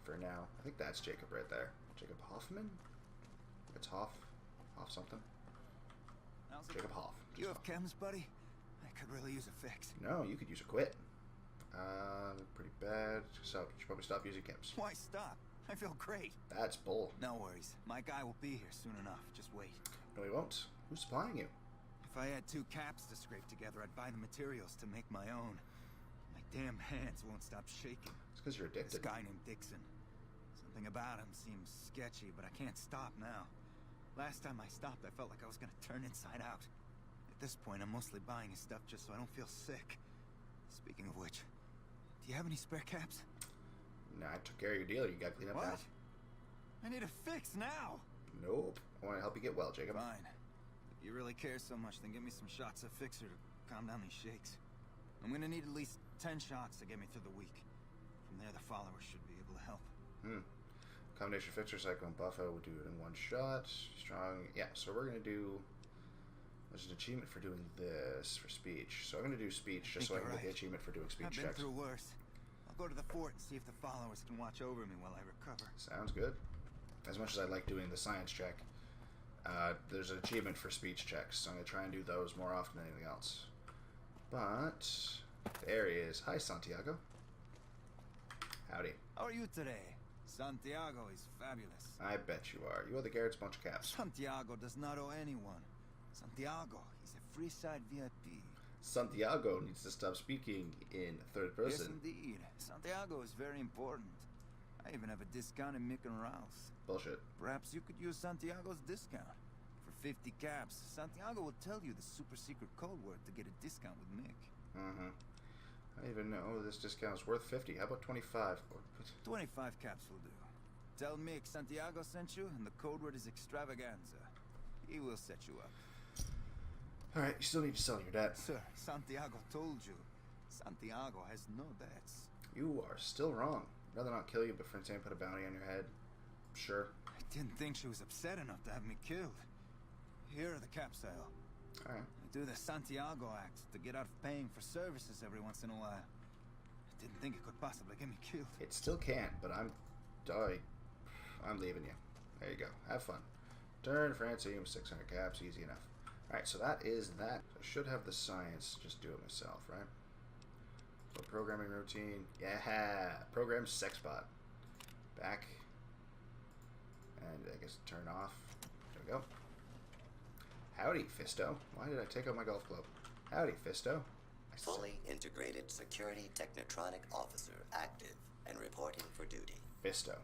For now. I think that's Jacob right there. Jacob Hoffman? It's Hoff. Hoff something. Jacob Hoff. You have chems, buddy? I could really use a fix. No, you could use a quit. Pretty bad. So you should probably stop using chems. Why stop? I feel great. That's bull. No worries. My guy will be here soon enough. Just wait. No, he won't. Who's supplying you? If I had 2 caps to scrape together, I'd buy the materials to make my own. My damn hands won't stop shaking. It's because you're addicted. This guy named Dixon. Something about him seems sketchy, but I can't stop now. Last time I stopped, I felt like I was gonna turn inside out. At this point, I'm mostly buying his stuff just so I don't feel sick. Speaking of which, do you have any spare caps? Nah, I took care of your deal. You gotta clean up What? now. I need a fix now! Nope. I want to help you get well, Jacob. Fine. If you really care so much, then give me some shots of Fixer to calm down these shakes. I'm gonna need at least 10 shots to get me through the week. From there, the followers should be able to help. Combination Fixer, Psycho, and Buffo would do it in one shot. Strong. Yeah, so we're gonna do... There's an achievement for doing this for speech. So I'm gonna do speech just so I can get the achievement for doing speech I've been checks. through worse. I'll go to the fort and see if the followers can watch over me while I recover. Sounds good. As much as I like doing the science check, there's an achievement for speech checks, so I'm going to try and do those more often than anything else. But, there he is. Hi, Santiago. Howdy. How are you today? Santiago is fabulous. I bet you are. You owe the Garrett's bunch of caps. Santiago does not owe anyone. Santiago, he's a Freeside VIP. Santiago needs to stop speaking in third person. Yes, indeed. Santiago is very important. I even have a discount in Mick and Rouse. Bullshit. Perhaps you could use Santiago's discount. For 50 caps, Santiago will tell you the super secret code word to get a discount with Mick. I even know this discount is worth 50. How about 25? 25 caps will do. Tell Mick Santiago sent you, and the code word is extravaganza. He will set you up. Alright, you still need to sell your debt. Sir, Santiago told you. Santiago has no debts. You are still wrong. I'd rather not kill you, but Francine put a bounty on your head. Sure. I didn't think she was upset enough to have me killed. Here are the caps, Sale. Alright. I do the Santiago Act to get out of paying for services every once in a while. I didn't think it could possibly get me killed. It still can't, but I'm leaving you. There you go. Have fun. Turn Francine, 600 caps, easy enough. Alright, so that is that. I should have the science, just do it myself, right? So programming routine. Yeah! Program Sexbot. Back. And I guess turn off. There we go. Howdy, Fisto. Why did I take out my golf club? Howdy, Fisto. Fully integrated security technotronic officer active and reporting for duty. Fisto.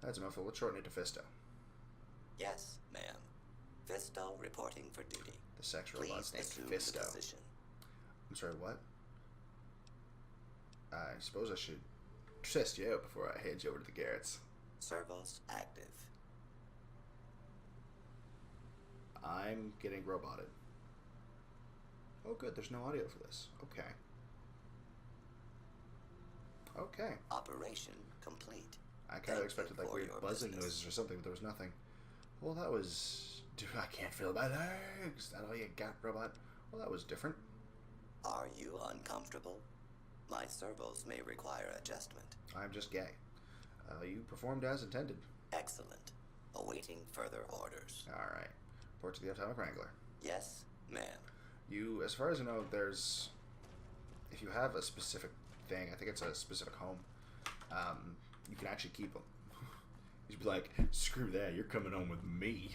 That's a mouthful. Let's shorten it to Fisto. Yes, ma'am. Fisto reporting for duty. The sex robot's named Fisto. I'm sorry, what? I suppose I should test you out before I hand you over to the Garretts. Servos active. I'm getting roboted. Oh good, there's no audio for this. Okay. Okay. Operation complete. I kind of expected like weird buzzing noises or something, but there was nothing. Well, that was... Dude, I can't feel my legs. Is that all you got, robot? Well, that was different. Are you uncomfortable? My servos may require adjustment. I'm just gay. You performed as intended. Excellent. Awaiting further orders. Alright. Report to the Atomic Wrangler. Yes, ma'am. You, as far as I know, there's... If you have a specific thing, I think it's a specific home, you can actually keep them. You'd be like, screw that, you're coming home with me.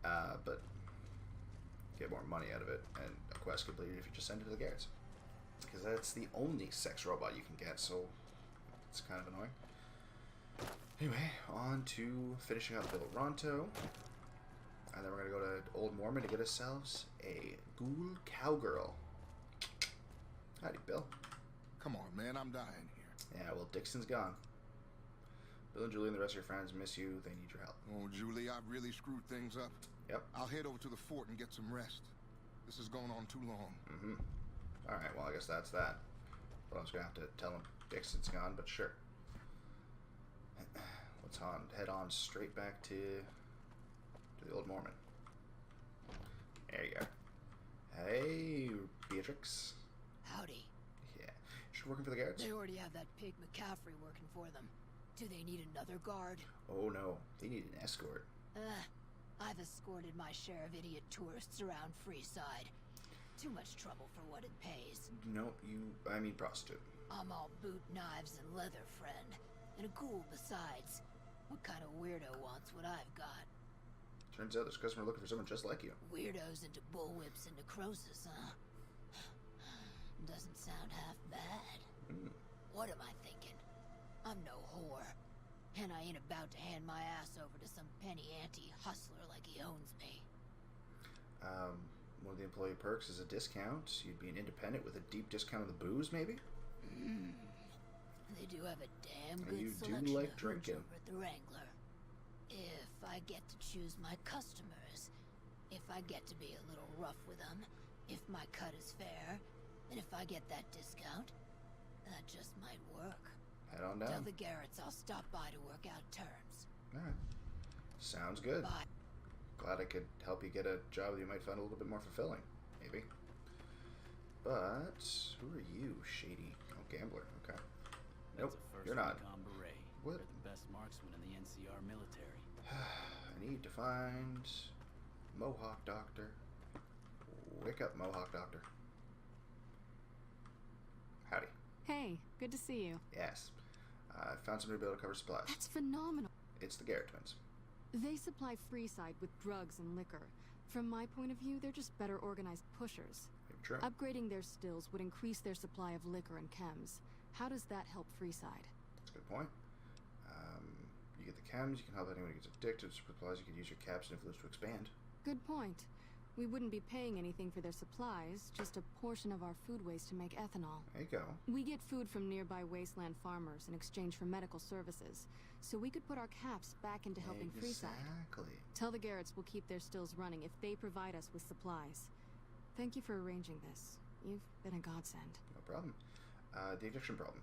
But get more money out of it, and a quest completed if you just send it to the Garretts. Because that's the only sex robot you can get, so it's kind of annoying. Anyway, on to finishing up Bill Ronto. And then we're going to go to Old Mormon to get ourselves a ghoul cowgirl. Howdy, Bill. Come on, man, I'm dying here. Yeah, well, Dixon's gone. Bill and Julie and the rest of your friends miss you. They need your help. Oh, Julie, I've really screwed things up. Yep. I'll head over to the fort and get some rest. This is going on too long. Mm-hmm. Alright, well, I guess that's that. But I was going to have to tell him Dixon's gone, but sure. Let's head on straight back to the Old Mormon. There you go. Hey, Beatrix. Howdy. Yeah. She's working for the Garretts? They already have that pig McCaffrey working for them. Do they need another guard? Oh no, they need an escort. I've escorted my share of idiot tourists around Freeside. Too much trouble for what it pays. No, I mean prostitute. I'm all boot, knives, and leather, friend. And a ghoul besides. What kind of weirdo wants what I've got? Turns out this customer looking for someone just like you. Weirdos into bullwhips and necrosis, huh? Doesn't sound half bad. What am I thinking? I'm no whore. And I ain't about to hand my ass over to some penny ante hustler like he owns me. One of the employee perks is a discount. You'd be an independent with a deep discount on the booze, maybe? They do have a damn good you selection do like of drinking. hooch over at the Wrangler. If I get to choose my customers, if I get to be a little rough with them, if my cut is fair, and if I get that discount, that just might work. Head on down. Tell the Garretts I'll stop by to work out terms. Alright. Sounds good. Bye. Glad I could help you get a job that you might find a little bit more fulfilling. Maybe. But, who are you, shady? Oh, gambler. Okay. Nope, you're not. What? They're the best marksman in the NCR military. I need to find Mohawk Doctor. Wake up, Mohawk Doctor. Howdy. Hey, good to see you. Yes. I found somebody to be able to cover supplies. That's phenomenal. It's the Garrett twins. They supply Freeside with drugs and liquor. From my point of view, they're just better organized pushers. True. Upgrading their stills would increase their supply of liquor and chems. How does that help Freeside? That's a good point. You get the chems, you can help anyone who gets addicted to supplies, you can use your caps and influence to expand. Good point. We wouldn't be paying anything for their supplies, just a portion of our food waste to make ethanol. There you go. We get food from nearby wasteland farmers in exchange for medical services, so we could put our caps back into helping Freeside. Exactly. Tell the Garretts we'll keep their stills running if they provide us with supplies. Thank you for arranging this. You've been a godsend. No problem. The addiction problem.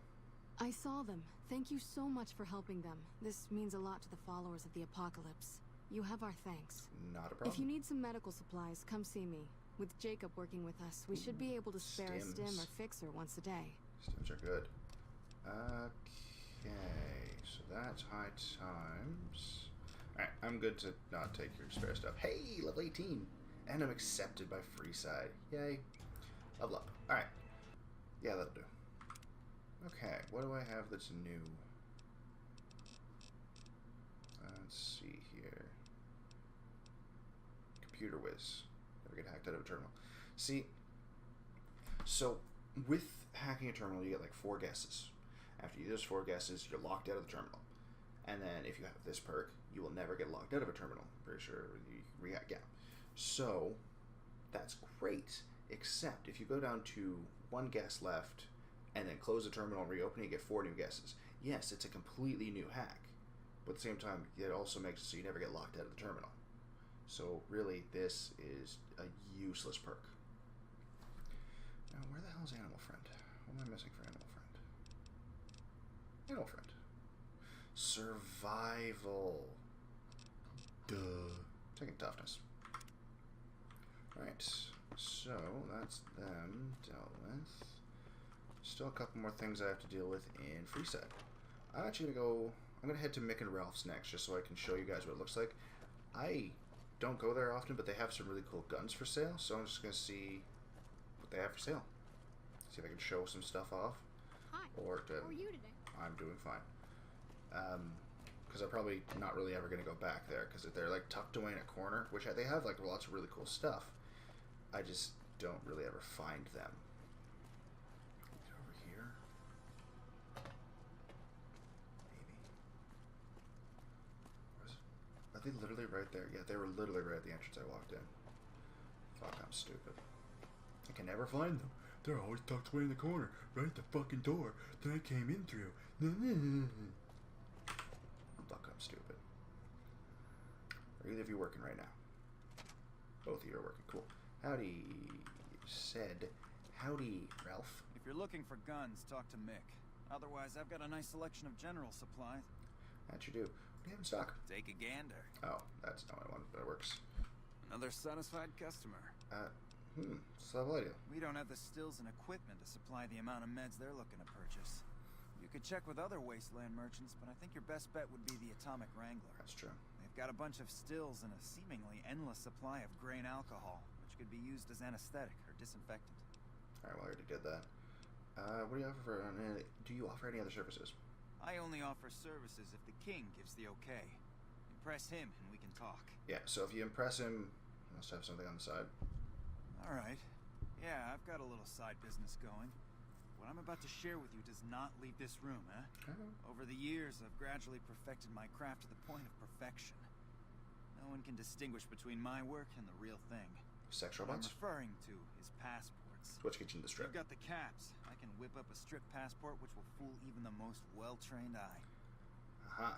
I saw them. Thank you so much for helping them. This means a lot to the followers of the apocalypse. You have our thanks. Not a problem. If you need some medical supplies, come see me. With Jacob working with us, we should be able to spare a stim or fixer once a day. Stims are good. Okay, so that's high times. Alright, I'm good to not take your spare stuff. Hey, level 18! And I'm accepted by Freeside. Yay. Level up. Alright. Yeah, that'll do. Okay, what do I have that's new? Let's see here. Computer whiz. Never get hacked out of a terminal. See, so with hacking a terminal, you get like 4 guesses. After you do those 4 guesses, you're locked out of the terminal. And then if you have this perk, you will never get locked out of a terminal. Pretty sure you yeah. So that's great, except if you go down to 1 guess left and then close the terminal and reopen it, you get 4 new guesses. Yes, it's a completely new hack, but at the same time, it also makes it so you never get locked out of the terminal. So really, this is a useless perk. Now, where the hell is Animal Friend? What am I missing for Animal Friend? Animal Friend. Survival. Duh. Taking toughness. Alright, so that's them dealt with. Still a couple more things I have to deal with in Freeside. I'm actually gonna head to Mick and Ralph's next, just so I can show you guys what it looks like. I don't go there often, but they have some really cool guns for sale, so I'm just gonna see what they have for sale. See if I can show some stuff off. Hi. Or How are you today? I'm doing fine. Because I'm probably not really ever gonna go back there, because they're like tucked away in a corner, which they have like lots of really cool stuff. I just don't really ever find them. Get over here. Maybe. Are they literally right there? Yeah, they were literally right at the entrance I walked in. Fuck, I'm stupid. I can never find them. They're always tucked away in the corner, right at the fucking door that I came in through. Fuck, I'm stupid. Are either of you working right now? Both of you are working. Cool. Howdy, said. Howdy, Ralph. If you're looking for guns, talk to Mick. Otherwise, I've got a nice selection of general supplies. That you do. What do you have in stock? Take a gander. Oh, that's not what I wanted, but it works. Another satisfied customer. Slab idea. We don't have the stills and equipment to supply the amount of meds they're looking to purchase. You could check with other wasteland merchants, but I think your best bet would be the Atomic Wrangler. That's true. They've got a bunch of stills and a seemingly endless supply of grain alcohol, which could be used as anesthetic or disinfectant. Alright, well, I already did that. What do you offer for... do you offer any other services? I only offer services if the king gives the okay. Impress him and we can talk. Yeah, so if you impress him, you must have something on the side. Alright. Yeah, I've got a little side business going. What I'm about to share with you does not leave this room, eh? Over the years, I've gradually perfected my craft to the point of perfection. No one can distinguish between my work and the real thing. Sex What I'm robots? referring to is passports. Let's get you in the strip. You've got the caps. I can whip up a strip passport which will fool even the most well-trained eye. Aha.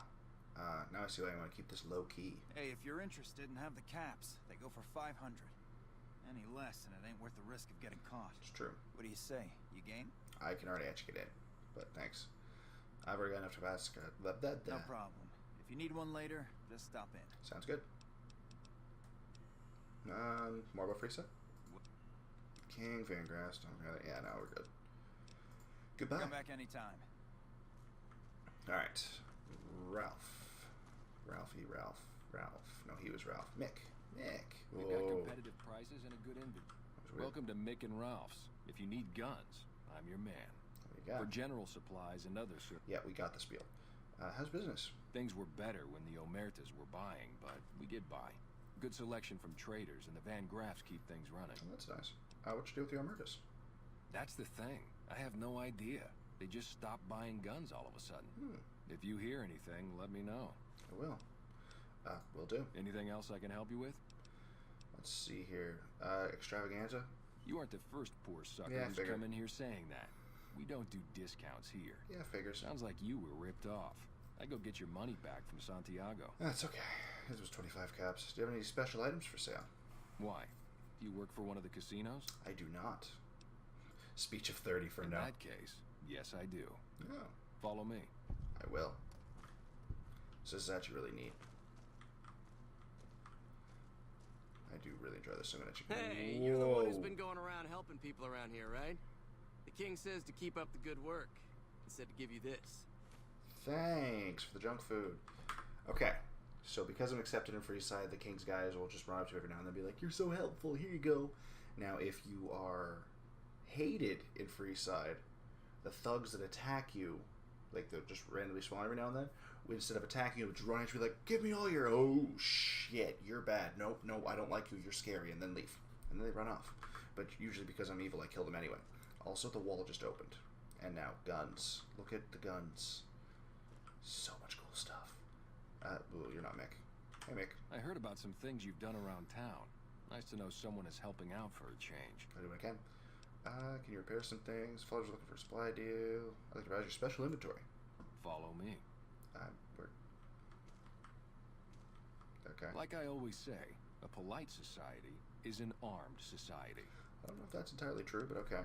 Now I see why I want to keep this low-key. Hey, if you're interested and have the caps, they go for 500. Any less, and it ain't worth the risk of getting caught. It's true. What do you say? You game? I can already actually get in, but thanks. I've already got enough to ask. No problem. If you need one later, just stop in. Sounds good. More about Freesa? King, Vangrast. Okay, yeah, now we're good. Goodbye. Come back anytime. Alright. Ralph. Ralph. No, he was Ralph. Mick. We've got competitive prices and a good inventory. Welcome to Mick and Ralph's. If you need guns, I'm your man. For general supplies and other services. Yeah, we got the spiel. How's business? Things were better when the Omertas were buying, but we get by. Good selection from traders, and the Van Graffs keep things running. Oh, that's nice. What'd you do with the Omertas? That's the thing. I have no idea. They just stopped buying guns all of a sudden. If you hear anything, let me know. I will. Will do. Anything else I can help you with? Let's see here. Extravaganza? You aren't the first poor sucker who's come in here saying that. We don't do discounts here. Yeah, figures. Sounds like you were ripped off. I go get your money back from Santiago. That's okay. His was 25 caps. Do you have any special items for sale? Why? Do you work for one of the casinos? I do not. Speech of 30 for no. In that case, yes I do. Oh. Follow me. I will. So this is actually really neat. I do really enjoy this so much. Hey, you're the one who's been going around helping people around here, right? The king says to keep up the good work. He said to give you this. Thanks for the junk food. Okay, so because I'm accepted in Freeside, the king's guys will just run up to me every now and then and be like, "You're so helpful, here you go." Now, if you are hated in Freeside, the thugs that attack you, like they'll just randomly spawn every now and then, instead of attacking you, just run at you like, "Give me all your..." "Oh shit, you're bad. No, I don't like you, you're scary," and then leave. And then they run off. But usually because I'm evil, I kill them anyway. Also, the wall just opened. And now, guns. Look at the guns. So much cool stuff. Ooh, you're not Mick. Hey, Mick. I heard about some things you've done around town. Nice to know someone is helping out for a change. I'll do what I can. Can you repair some things? Followers looking for a supply deal. I'd like to browse your special inventory. Follow me. Okay. Like I always say, a polite society is an armed society. I don't know if that's entirely true, but okay.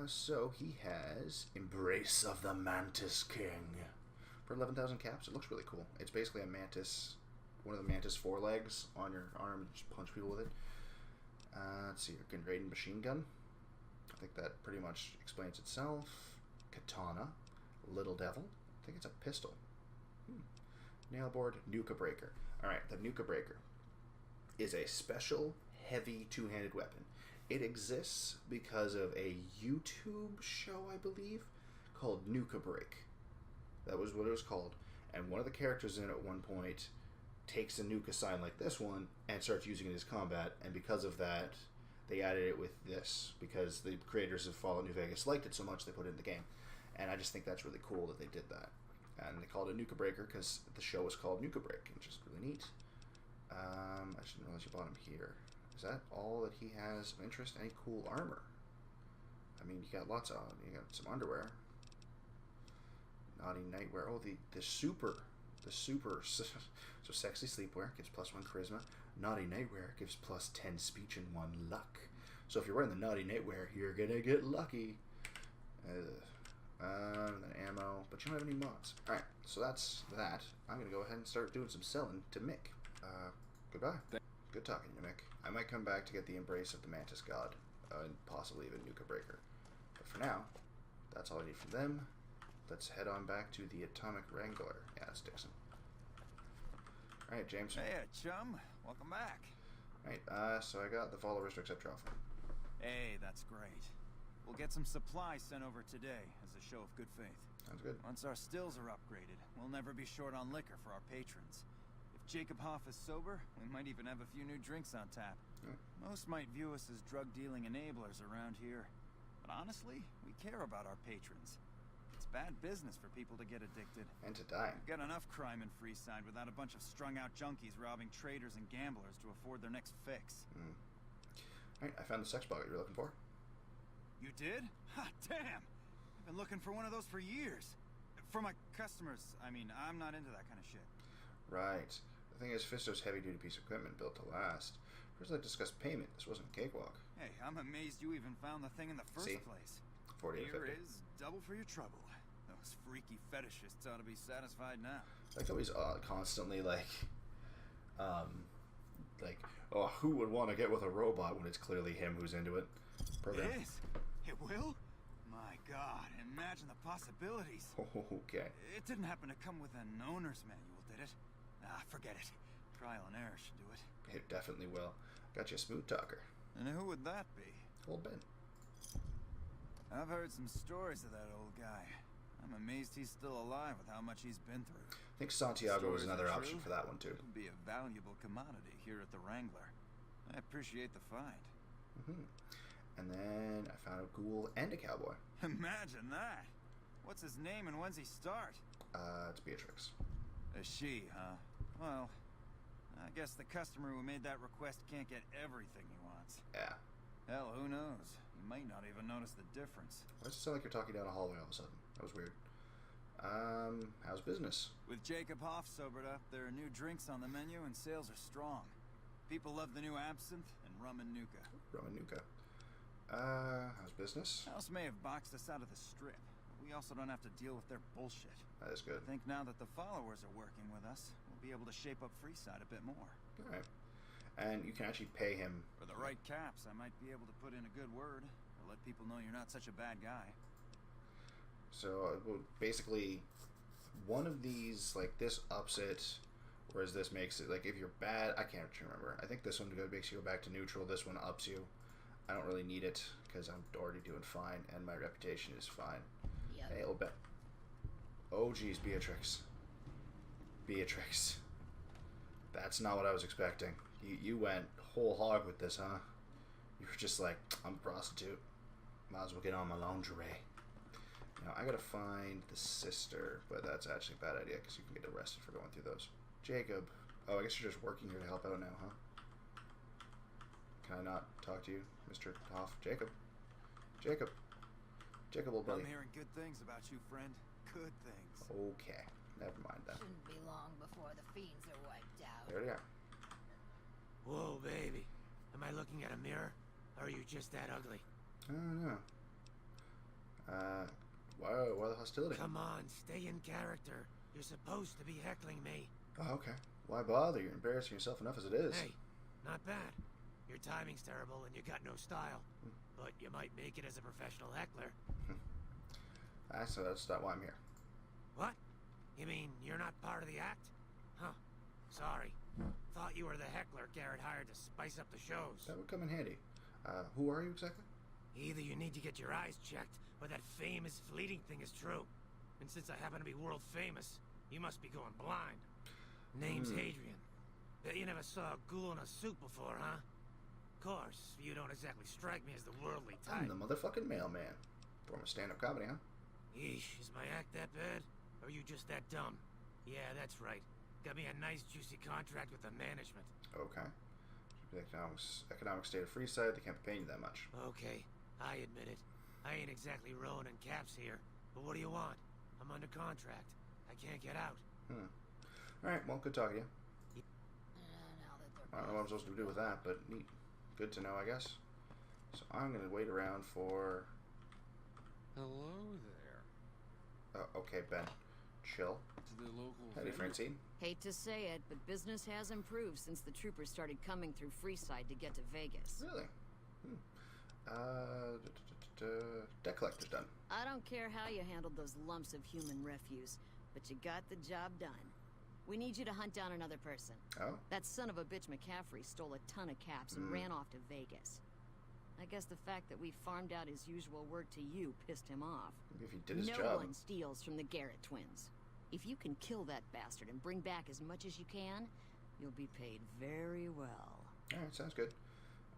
So he has Embrace of the Mantis King for 11,000 caps. It looks really cool. It's basically a mantis, one of the mantis forelegs on your arm, and just punch people with it. Let's see, your Raiden machine gun. I think that pretty much explains itself. Katana, Little Devil. I think it's a pistol. Nailboard, Nuka Breaker. Alright, the Nuka Breaker is a special, heavy, two-handed weapon. It exists because of a YouTube show, I believe, called Nuka Break. That was what it was called. And one of the characters in it at one point takes a Nuka sign like this one and starts using it in his combat, and because of that, they added it with this, because the creators of Fallout New Vegas liked it so much they put it in the game. And I just think that's really cool that they did that. And they called it Nuka Breaker because the show was called Nuka Break, which is really neat. I just didn't realize you bought him here. Is that all that he has of interest? Any cool armor? I mean, you got lots of, you got some underwear. Naughty nightwear. Oh, the super, so sexy sleepwear gives +1 charisma. Naughty nightwear gives +10 speech and 1 luck. So if you're wearing the naughty nightwear, you're gonna get lucky. Then ammo, but you don't have any mods. Alright, so that's that. I'm gonna go ahead and start doing some selling to Mick. Goodbye. Good talking to you, Mick. I might come back to get the Embrace of the Mantis God, and possibly even Nuka Breaker. But for now, that's all I need from them. Let's head on back to the Atomic Wrangler. Yeah, that's Dixon. Alright, James. Hey, chum. Welcome back. Alright, so I got the followers to accept your offer. Hey, that's great. We'll get some supplies sent over today as a show of good faith. Sounds good. Once our stills are upgraded, we'll never be short on liquor for our patrons. If Jacob Hoff is sober, we might even have a few new drinks on tap. Most might view us as drug-dealing enablers around here. But honestly, we care about our patrons. It's bad business for people to get addicted. And to die. We've got enough crime in Freeside without a bunch of strung-out junkies robbing traders and gamblers to afford their next fix. Alright, I found the sex bug you're looking for. You did? Ha, damn! I've been looking for one of those for years. For my customers, I mean, I'm not into that kind of shit. Right. The thing is, Fisto's heavy-duty piece of equipment built to last. First, let's discuss payment. This wasn't a cakewalk. Hey, I'm amazed you even found the thing in the first place. 40 Here 50. is double for your trouble. Those freaky fetishists ought to be satisfied now. Like always, constantly like, oh, who would want to get with a robot when it's clearly him who's into it? Program. It is. It will? My God, imagine the possibilities. Okay. It didn't happen to come with an owner's manual, did it? Ah, forget it. Trial and error should do it. It definitely will. Got you a smooth talker. And who would that be? Old Ben. I've heard some stories of that old guy. I'm amazed he's still alive with how much he's been through. I think Santiago was another option for that one too. It would be a valuable commodity here at the Wrangler. I appreciate the find. And then I found a ghoul and a cowboy. Imagine that. What's his name and when's he start? It's Beatrix. A she, huh? Well, I guess the customer who made that request can't get everything he wants. Yeah. Hell, who knows? You might not even notice the difference. Why does it sound like you're talking down a hallway all of a sudden? That was weird. How's business? With Jacob Hoff sobered up, there are new drinks on the menu and sales are strong. People love the new absinthe and rum and nuka. Rum and nuka. How's business? House may have boxed us out of the strip, but we also don't have to deal with their bullshit. That is good. I think now that the followers are working with us, we'll be able to shape up Freeside a bit more. Alright. And you can actually pay him. For the right caps, I might be able to put in a good word, or let people know you're not such a bad guy. So, basically, one of these, like, this ups it, whereas this makes it, like, if you're bad, I can't remember. I think this one makes you go back to neutral, this one ups you. I don't really need it, because I'm already doing fine, and my reputation is fine. Yep. Hey, old bet. Oh, geez, Beatrix. Beatrix. That's not what I was expecting. You went whole hog with this, huh? You were just like, I'm a prostitute. Might as well get on my lingerie. Now, I gotta find the sister, but that's actually a bad idea, because you can get arrested for going through those. Jacob. Oh, I guess you're just working here to help out now, huh? Can I not talk to you, Mr. Hoff? Jacob. Jacob, old buddy. I'm hearing good things about you, friend. Good things. Okay. Never mind that. Shouldn't be long before the fiends are wiped out. There they are. Whoa, baby. Am I looking at a mirror? Or are you just that ugly? I don't know. Why the hostility? Come on, stay in character. You're supposed to be heckling me. Oh, okay. Why bother? You're embarrassing yourself enough as it is. Hey, not bad. Your timing's terrible and you got no style. But you might make it as a professional heckler. That's not why I'm here. What? You mean you're not part of the act? Huh. Sorry. Thought you were the heckler Garrett hired to spice up the shows. That would come in handy. Who are you exactly? Either you need to get your eyes checked, or that famous fleeting thing is true. And since I happen to be world famous, you must be going blind. Name's Hadrian. Bet you never saw a ghoul in a suit before, huh? Of course, you don't exactly strike me as the worldly type. I'm the motherfucking mailman. Form of stand-up comedy, huh? Yeesh, is my act that bad? Or are you just that dumb? Yeah, that's right. Got me a nice juicy contract with the management. Okay. The economic state of Freeside, they can't be paying you that much. Okay, I admit it. I ain't exactly rowing in caps here. But what do you want? I'm under contract. I can't get out. Alright, well, good talking to you. I don't know what I'm supposed to do with that, but neat. Good to know, I guess. So I'm going to wait around for... Hello there. Okay, Ben. Chill. To the local Howdy, Francine. Hate to say it, but business has improved since the troopers started coming through Freeside to get to Vegas. Really? Debt collector's done. I don't care how you handled those lumps of human refuse, but you got the job done. We need you to hunt down another person. Oh? That son of a bitch McCaffrey stole a ton of caps and ran off to Vegas. I guess the fact that we farmed out his usual work to you pissed him off. If he did his job. No one steals from the Garrett twins. If you can kill that bastard and bring back as much as you can, you'll be paid very well. Alright, sounds good.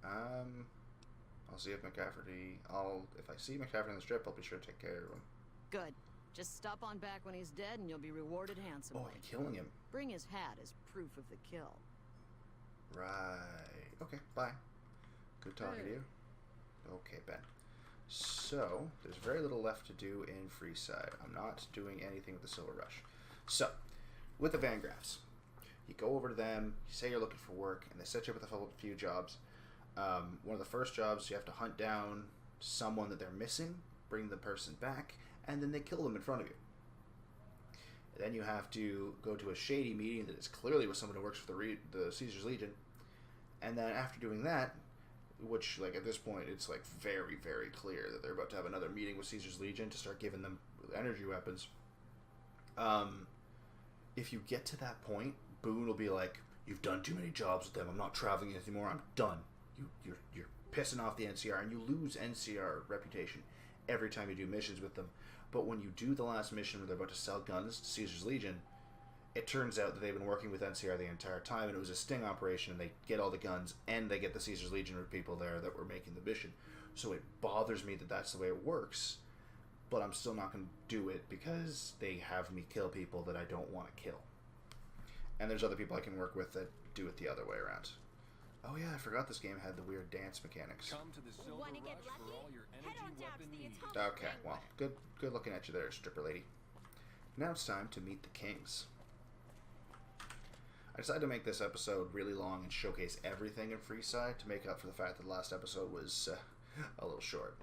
I'll see if McCafferty... If I see McCafferty on the strip, I'll be sure to take care of him. Good. Just stop on back when he's dead and you'll be rewarded handsomely. Oh, I'm killing him. Bring his hat as proof of the kill. Right. Okay, bye. Good talking to you. Okay, Ben. So, there's very little left to do in Freeside. I'm not doing anything with the Silver Rush. So, with the Van Graffs, you go over to them, you say you're looking for work, and they set you up with a few jobs. One of the first jobs, you have to hunt down someone that they're missing, bring the person back, and then they kill them in front of you. Then you have to go to a shady meeting that is clearly with someone who works for the Caesar's Legion. And then after doing that, which, like, at this point, it's, like, very, very clear that they're about to have another meeting with Caesar's Legion to start giving them energy weapons. If you get to that point, Boone will be like, you've done too many jobs with them, I'm not traveling anymore, I'm done. You're pissing off the NCR, and you lose NCR reputation every time you do missions with them. But when you do the last mission where they're about to sell guns to Caesar's Legion, it turns out that they've been working with NCR the entire time, and it was a sting operation, and they get all the guns, and they get the Caesar's Legion people there that were making the mission. So it bothers me that that's the way it works, but I'm still not going to do it because they have me kill people that I don't want to kill. And there's other people I can work with that do it the other way around. Oh yeah, I forgot this game had the weird dance mechanics. Come to the Silver Rush for all your energy weapon needs. Okay, well, good looking at you there, stripper lady. Now it's time to meet the kings. I decided to make this episode really long and showcase everything in Freeside to make up for the fact that the last episode was a little short.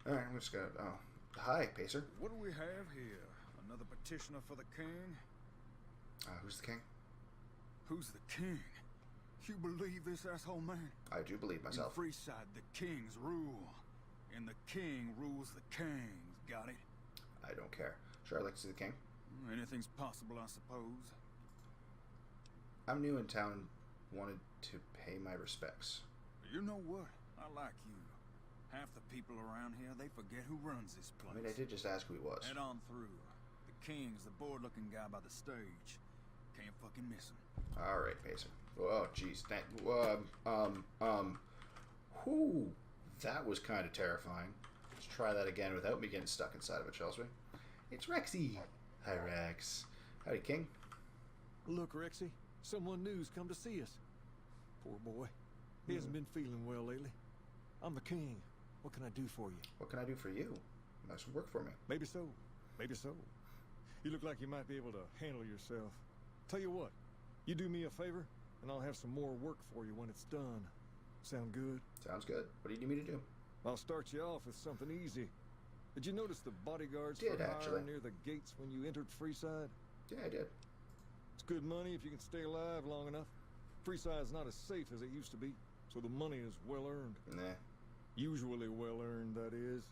Alright, I'm just gonna... Oh. Hi, Pacer. What do we have here? Another petitioner for the king? Who's the king? Who's the king? You believe this, asshole man? I do believe myself. In Freeside, the kings rule. And the king rules the kings. Got it? I don't care. Sure, I'd like to see the king. Anything's possible, I suppose. I'm new in town. Wanted to pay my respects. You know what? I like you. Half the people around here, they forget who runs this place. I mean, I did just ask who he was. Head on through. The king's the bored-looking guy by the stage. Can't fucking miss him. All right, Pacer. Oh, jeez. Whoo. That was kind of terrifying. Let's try that again without me getting stuck inside of it, shall we? It's Rexy. Hi, Rex. Howdy, King. Look, Rexy. Someone new's come to see us. Poor boy. He hasn't been feeling well lately. I'm the king. What can I do for you? What can I do for you? Nice work for me. Maybe so. Maybe so. You look like you might be able to handle yourself. Tell you what, you do me a favor, and I'll have some more work for you when it's done. Sound good? Sounds good. What do you need me to do? I'll start you off with something easy. Did you notice the bodyguards Did, for hire actually. near the gates when you entered Freeside? Yeah, I did. It's good money if you can stay alive long enough. Freeside's not as safe as it used to be, so the money is well earned. Nah. Usually well earned, that is.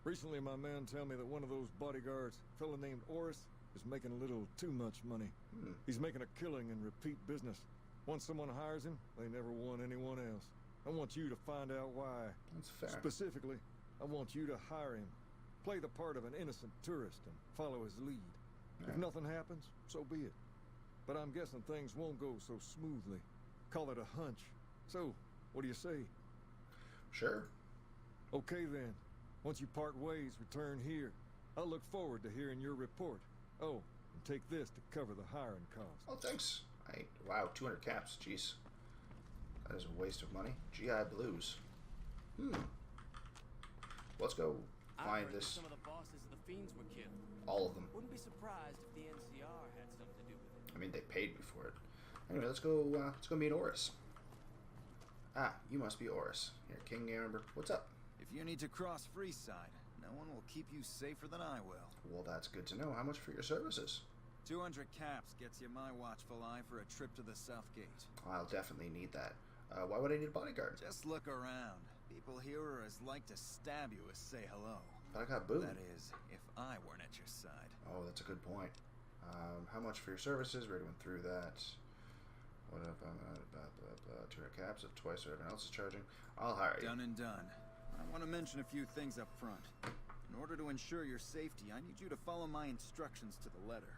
Recently, my man tell me that one of those bodyguards, a fella named Oris, is making a little too much money. He's making a killing in repeat business. Once someone hires him, they never want anyone else. I want you to find out why. That's fair. Specifically, I want you to hire him. Play the part of an innocent tourist and follow his lead. If nothing happens, so be it. But I'm guessing things won't go so smoothly. Call it a hunch. So, what do you say? Sure. Okay then. Once you part ways, return here. I'll look forward to hearing your report. Oh, and take this to cover the hiring costs. Oh, thanks. Wow, 200 caps. Jeez. That is a waste of money. GI Blues. Let's go find this. Some of the bosses of the Fiends were killed. All of them. Wouldn't be surprised if the NCR had something to do with it. I mean, they paid me for it. Anyway, let's go meet Oris. Ah, you must be Oris. Here, King Gamber. What's up? If you need to cross Freeside, no one will keep you safer than I will. Well, that's good to know. How much for your services? 200 caps gets you my watchful eye for a trip to the South Gate. I'll definitely need that. Why would I need a bodyguard? Just look around. People here are as like to stab you as say hello. But I got booed. That is, if I weren't at your side. Oh, that's a good point. How much for your services? We already went through that. What if I'm 200 caps of twice what everyone else is charging? I'll hire you. Done and done. I want to mention a few things up front. In order to ensure your safety, I need you to follow my instructions to the letter.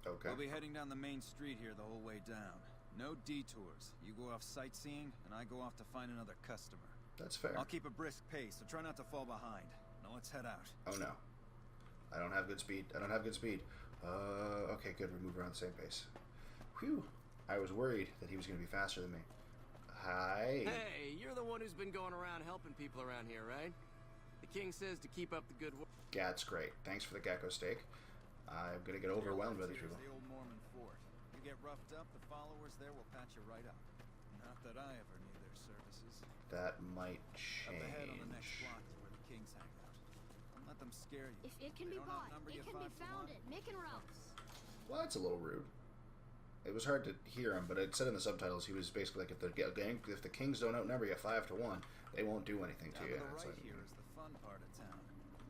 Okay. We'll be heading down the main street here the whole way down. No detours. You go off sightseeing, and I go off to find another customer. That's fair. I'll keep a brisk pace, so try not to fall behind. Now let's head out. Oh no. I don't have good speed. Okay, good. We move around the same pace. Whew. I was worried that he was going to be faster than me. Hi. Hey, you're the one who's been going around helping people around here, right? The king says to keep up the good work. That's great. Thanks for the gecko steak. I'm going to get overwhelmed by these people. The old Mormon fort. You get roughed up, the followers there will patch you right up. Not that I ever need their services. That might change. Up ahead on the next block is where the kings hang out. Don't let them scare you. If it can be bought, it can be found at Mick and Ralph's. Well, that's a little rude. It was hard to hear him, but it said in the subtitles he was basically like, if the kings don't outnumber you 5 to 1, they won't do anything to you. The right here is the fun part of town.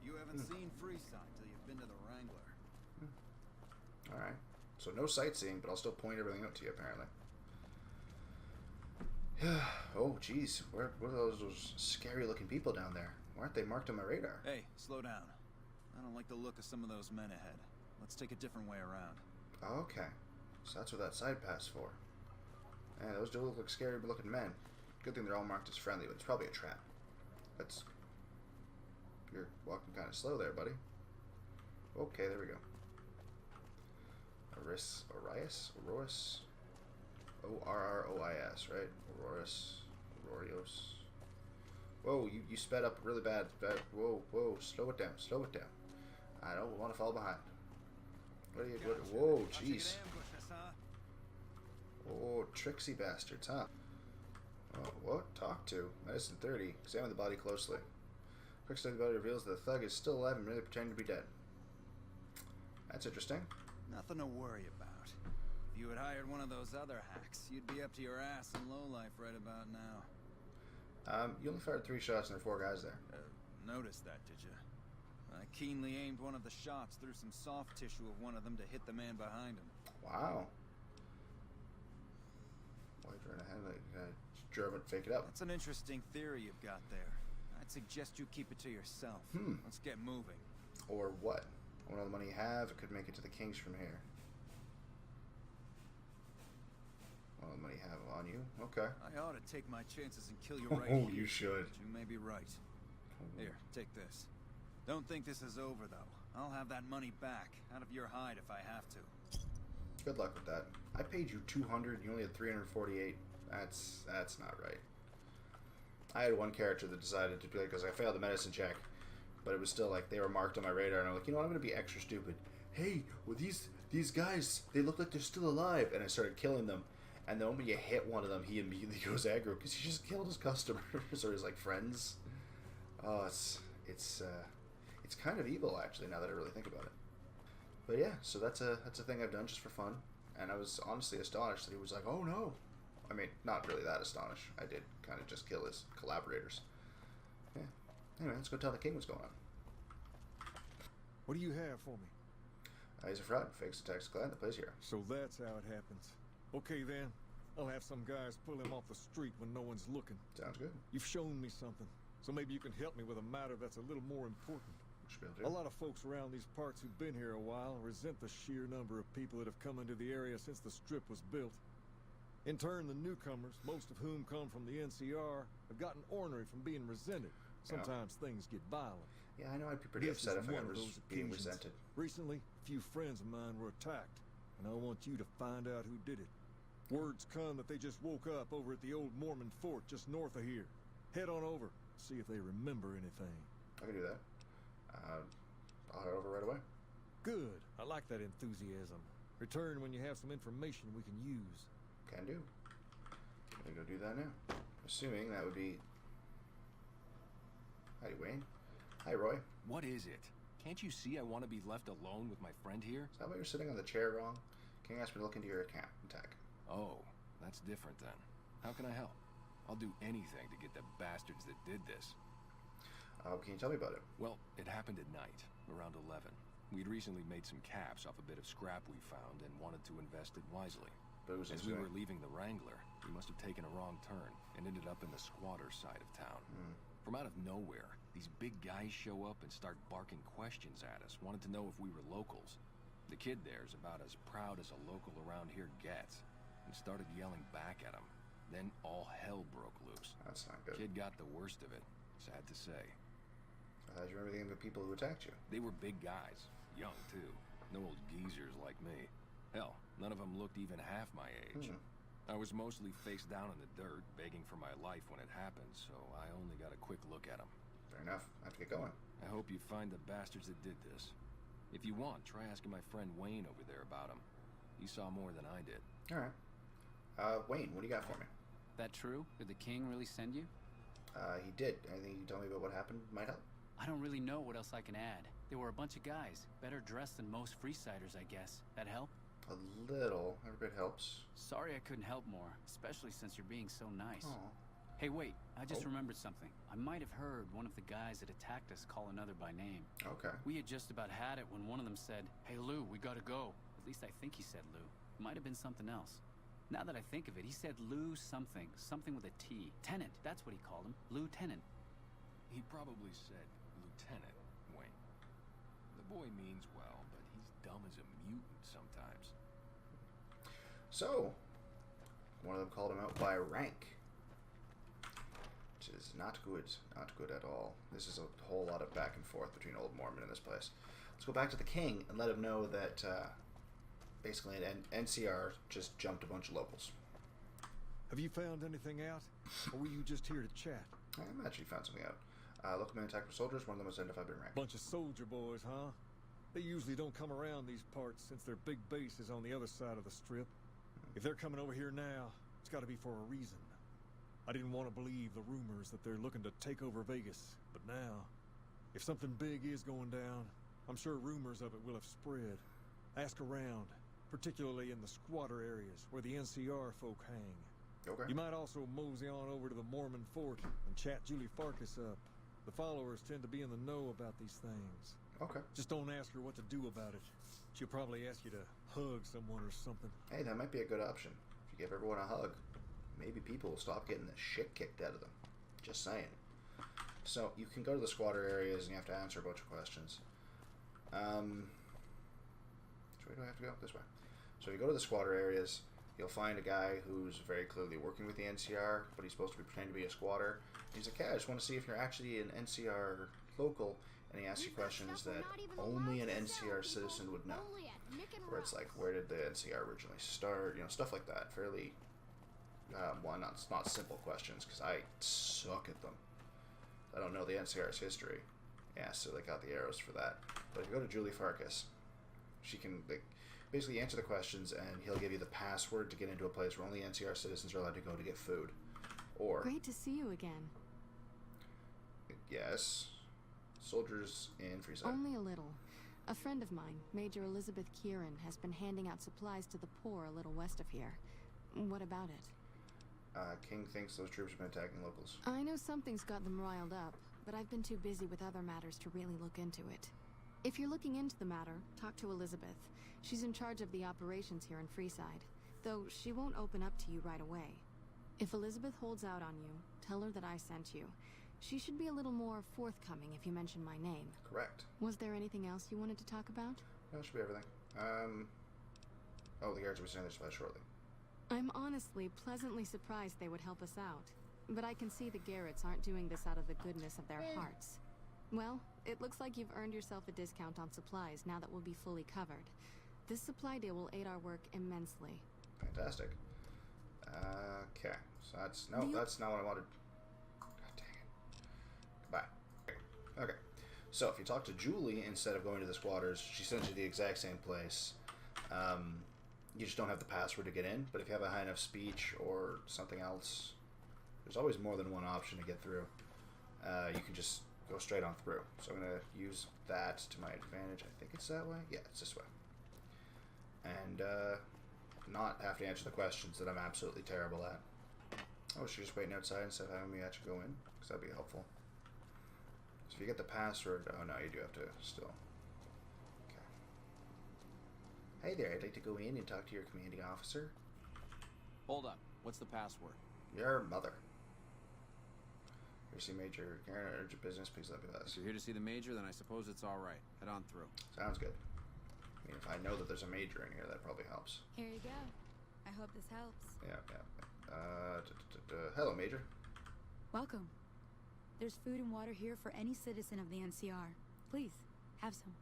You haven't seen Freeside till you've been to the Wrangler. Alright. So no sightseeing, but I'll still point everything out to you, apparently. Oh, jeez. What are those scary-looking people down there? Why aren't they marked on my radar? Hey, slow down. I don't like the look of some of those men ahead. Let's take a different way around. Okay. So that's what that side pass for. Yeah, those do look like scary-looking men. Good thing they're all marked as friendly, but it's probably a trap. You're walking kind of slow there, buddy. Okay, there we go. Orius? Orrois, right? Aurorios. Whoa, you sped up really bad. Whoa, slow it down. I don't want to fall behind. Whoa, jeez. Oh, tricksy bastards, huh? Oh, what? Talk to. Medicine 30. Examine the body closely. Quick study of the body reveals that the thug is still alive and merely pretending to be dead. That's interesting. Nothing to worry about. If you had hired one of those other hacks, you'd be up to your ass in lowlife right about now. You only fired 3 shots and there were 4 guys there. Noticed that, did you? I keenly aimed one of the shots through some soft tissue of one of them to hit the man behind him. Wow. Why turn ahead like German fake it up? That's an interesting theory you've got there. I'd suggest you keep it to yourself. Let's get moving. Or what? What all the money you have, it could make it to the kings from here. What all the money you have on you? Okay. I ought to take my chances and kill you right here. Oh, you should. But you may be right. Here, take this. Don't think this is over, though. I'll have that money back, out of your hide if I have to. Good luck with that. I paid you 200, you only had 348. That's not right. I had one character that decided to be like, because I failed the medicine check, but it was still like they were marked on my radar, and I'm like, you know what, I'm going to be extra stupid. hey, well, these guys, they look like they're still alive. And I started killing them. And the moment you hit one of them, he immediately goes aggro because he just killed his customers or his like friends. Oh, it's kind of evil actually now that I really think about it. But yeah, so that's a thing I've done just for fun, and I was honestly astonished that he was like, "Oh no," I mean, not really that astonished. I did kind of just kill his collaborators. Yeah. Anyway, let's go tell the king what's going on. What do you have for me? He's a fraud, fakes a tax clan that plays here. So that's how it happens. Okay then, I'll have some guys pull him off the street when no one's looking. Sounds good. You've shown me something, so maybe you can help me with a matter that's a little more important. A lot of folks around these parts who've been here a while resent the sheer number of people that have come into the area since the strip was built. In turn, the newcomers, most of whom come from the NCR, have gotten ornery from being resented. Sometimes things get violent. Yeah, I know I'd be pretty upset if I was being resented. Recently, a few friends of mine were attacked, and I want you to find out who did it. Word's come that they just woke up over at the old Mormon fort just north of here. Head on over, see if they remember anything. I can do that. I'll head over right away. Good. I like that enthusiasm. Return when you have some information we can use. Can do. I'm gonna go do that now. Assuming that would be... Hi, Wayne. Hi, Roy. What is it? Can't you see I want to be left alone with my friend here? Is that why you're sitting on the chair wrong? King asked me to look into your account and tag. Oh, that's different then. How can I help? I'll do anything to get the bastards that did this. Can you tell me about it? Well, it happened at night, around 11. We'd recently made some caps off a bit of scrap we found and wanted to invest it wisely. As we were leaving the Wrangler, we must have taken a wrong turn and ended up in the squatter side of town. From out of nowhere, these big guys show up and start barking questions at us, wanted to know if we were locals. The kid there's about as proud as a local around here gets, and started yelling back at him. Then all hell broke loose. That's not good. Kid got the worst of it, sad to say. Do you remember the people who attacked you? They were big guys, young too. No old geezers like me. Hell, none of them looked even half my age. I was mostly face down in the dirt, begging for my life when it happened, so I only got a quick look at them. Fair enough. I have to get going. I hope you find the bastards that did this. If you want, try asking my friend Wayne over there about him. He saw more than I did. Alright. Wayne, what do you got for me? That true? Did the king really send you? He did. Anything you can tell me about what happened might help. I don't really know what else I can add. They were a bunch of guys, better dressed than most Freesiders, I guess. That help? A little. Every bit helps. Sorry I couldn't help more, especially since you're being so nice. Aww. Hey, wait. I just remembered something. I might have heard one of the guys that attacked us call another by name. Okay. We had just about had it when one of them said, "Hey, Lou, we gotta go." At least I think he said Lou. It might have been something else. Now that I think of it, he said Lou something. Something with a T. Tenant. That's what he called him. Lieutenant. He probably said Lieutenant, Wayne. The boy means well, but he's dumb as a mutant sometimes. So, one of them called him out by rank. Which is not good. Not good at all. This is a whole lot of back and forth between Old Mormon and this place. Let's go back to the king and let him know that basically an NCR just jumped a bunch of locals. Have you found anything out? Or were you just here to chat? I actually found something out. Local men attacked with soldiers. One of them was identified by rank. Bunch of soldier boys, huh? They usually don't come around these parts since their big base is on the other side of the strip. If they're coming over here now, it's got to be for a reason. I didn't want to believe the rumors that they're looking to take over Vegas, but now, if something big is going down, I'm sure rumors of it will have spread. Ask around, particularly in the squatter areas where the NCR folk hang. Okay. You might also mosey on over to the Mormon fort and chat Julie Farkas up. The followers tend to be in the know about these things. Okay. Just don't ask her what to do about it. She'll probably ask you to hug someone or something. Hey, that might be a good option. If you give everyone a hug, maybe people will stop getting the shit kicked out of them. Just saying. So, you can go to the squatter areas and you have to answer a bunch of questions. Which way do I have to go? This way. So if you go to the squatter areas, you'll find a guy who's very clearly working with the NCR, but he's supposed to be pretending to be a squatter. He's like, yeah, I just want to see if you're actually an NCR local, and he asks you questions that only an NCR citizen would know. Where it's like, where did the NCR originally start? You know, stuff like that. Fairly, well, not simple questions, because I suck at them. I don't know the NCR's history. Yeah, so they got the arrows for that. But if you go to Julie Farkas, she can basically answer the questions, and he'll give you the password to get into a place where only NCR citizens are allowed to go to get food. Or Great to see you again. Yes, soldiers in Freeside. Only a little. A friend of mine, Major Elizabeth Kieran, has been handing out supplies to the poor a little west of here. What about it? King thinks those troops have been attacking locals. I know something's got them riled up, but I've been too busy with other matters to really look into it. If you're looking into the matter, talk to Elizabeth. She's in charge of the operations here in Freeside, though she won't open up to you right away. If Elizabeth holds out on you, tell her that I sent you. She should be a little more forthcoming if you mention my name. Correct. Was there anything else you wanted to talk about? No, that should be everything. The guards will be sending their supplies shortly. I'm honestly pleasantly surprised they would help us out. But I can see the Garretts aren't doing this out of the goodness of their hearts. Well, it looks like you've earned yourself a discount on supplies now that we'll be fully covered. This supply deal will aid our work immensely. Fantastic. Okay. So that's not what I wanted. God dang it. Goodbye. Okay. So if you talk to Julie instead of going to the squatters, she sends you the exact same place. You just don't have the password to get in, but if you have a high enough speech or something else, there's always more than one option to get through. You can just go straight on through. So I'm going to use that to my advantage. I think it's that way. Yeah, it's this way. And not have to answer the questions that I'm absolutely terrible at. Oh, she's just waiting outside instead of having me actually go in, because that'd be helpful. So if you get the password, oh no, you do have to still. Hey there, I'd like to go in and talk to your commanding officer. Hold up. What's the password? Your mother. Here, see Major Karen, urgent business, please let me pass. If you're here to see the Major, then I suppose it's all right. Head on through. Sounds good. I mean, if I know that there's a Major in here, that probably helps. Here you go. I hope this helps. Yeah. Hello, Major. Welcome. There's food and water here for any citizen of the NCR. Please, have some.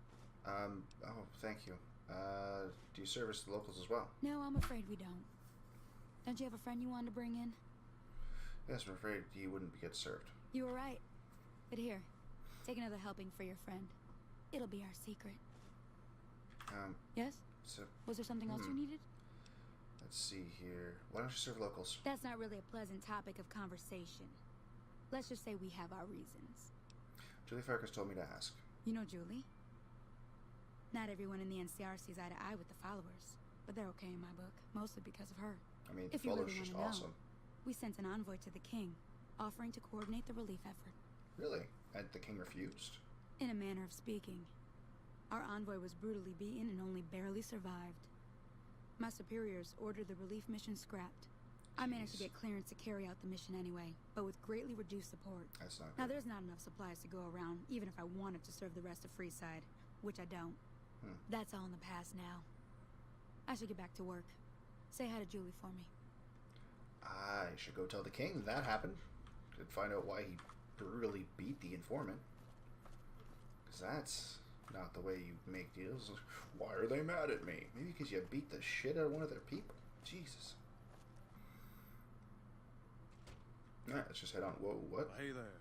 Oh, thank you. Do you service the locals as well? No, I'm afraid we don't. Don't you have a friend you wanted to bring in? Yes, I'm afraid he wouldn't get served. You were right. But here, take another helping for your friend. It'll be our secret. Yes? So, was there something else you needed? Let's see here. Why don't you serve locals? That's not really a pleasant topic of conversation. Let's just say we have our reasons. Julie Farkas told me to ask. You know Julie? Not everyone in the NCR sees eye to eye with the followers, but they're okay in my book, mostly because of her. I mean, if the you followers really just want to awesome. know, we sent an envoy to the king, offering to coordinate the relief effort. Really? And the king refused? In a manner of speaking. Our envoy was brutally beaten and only barely survived. My superiors ordered the relief mission scrapped. I managed to get clearance to carry out the mission anyway, but with greatly reduced support. That's not Now, good. there's not enough supplies to go around, even if I wanted to serve the rest of Freeside, which I don't. That's all in the past now. I should get back to work. Say hi to Julie for me. I should go tell the king that happened. Could find out why he brutally beat the informant. Because that's not the way you make deals. Why are they mad at me? Maybe because you beat the shit out of one of their people. Jesus. Alright, let's just head on. Whoa, what? Hey there.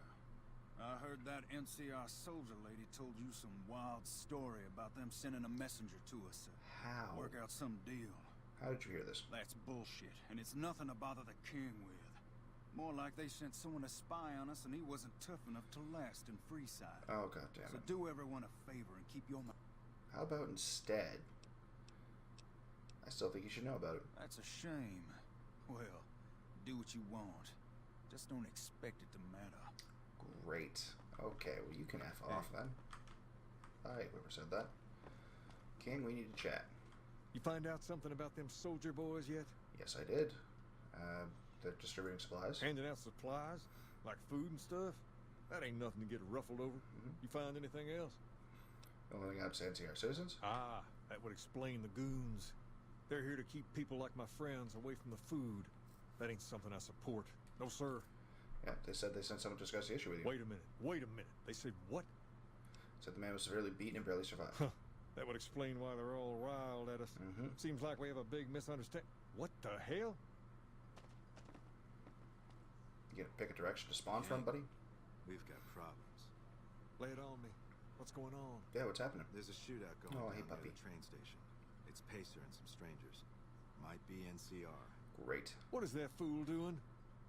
I heard that NCR soldier lady told you some wild story about them sending a messenger to us to How? work out some deal. How did you hear this? That's bullshit, and it's nothing to bother the king with. More like they sent someone to spy on us and he wasn't tough enough to last in Freeside. Oh, god damn So it. do everyone a favor and keep your mouth. How about instead? I still think you should know about it. That's a shame. Well, do what you want. Just don't expect it to matter. Great. Okay, well you can F off then. Alright, whoever said that. King, we need to chat. You find out something about them soldier boys yet? Yes, I did. They're distributing supplies. Handing out supplies? Like food and stuff? That ain't nothing to get ruffled over. You find anything else? The only thing I'd say is our citizens? Ah, that would explain the goons. They're here to keep people like my friends away from the food. That ain't something I support. No, sir. Yeah, they said they sent someone to discuss the issue with you. Wait a minute. They said what? Said the man was severely beaten and barely survived. Huh. That would explain why they're all riled at us. Seems like we have a big misunderstanding. What the hell? You gonna pick a direction to spawn from, buddy? We've got problems. Lay it on me. What's going on? Yeah, what's happening? There's a shootout going Oh, on hey, near puppy. the train station. It's Pacer and some strangers. Might be NCR. Great. What is that fool doing?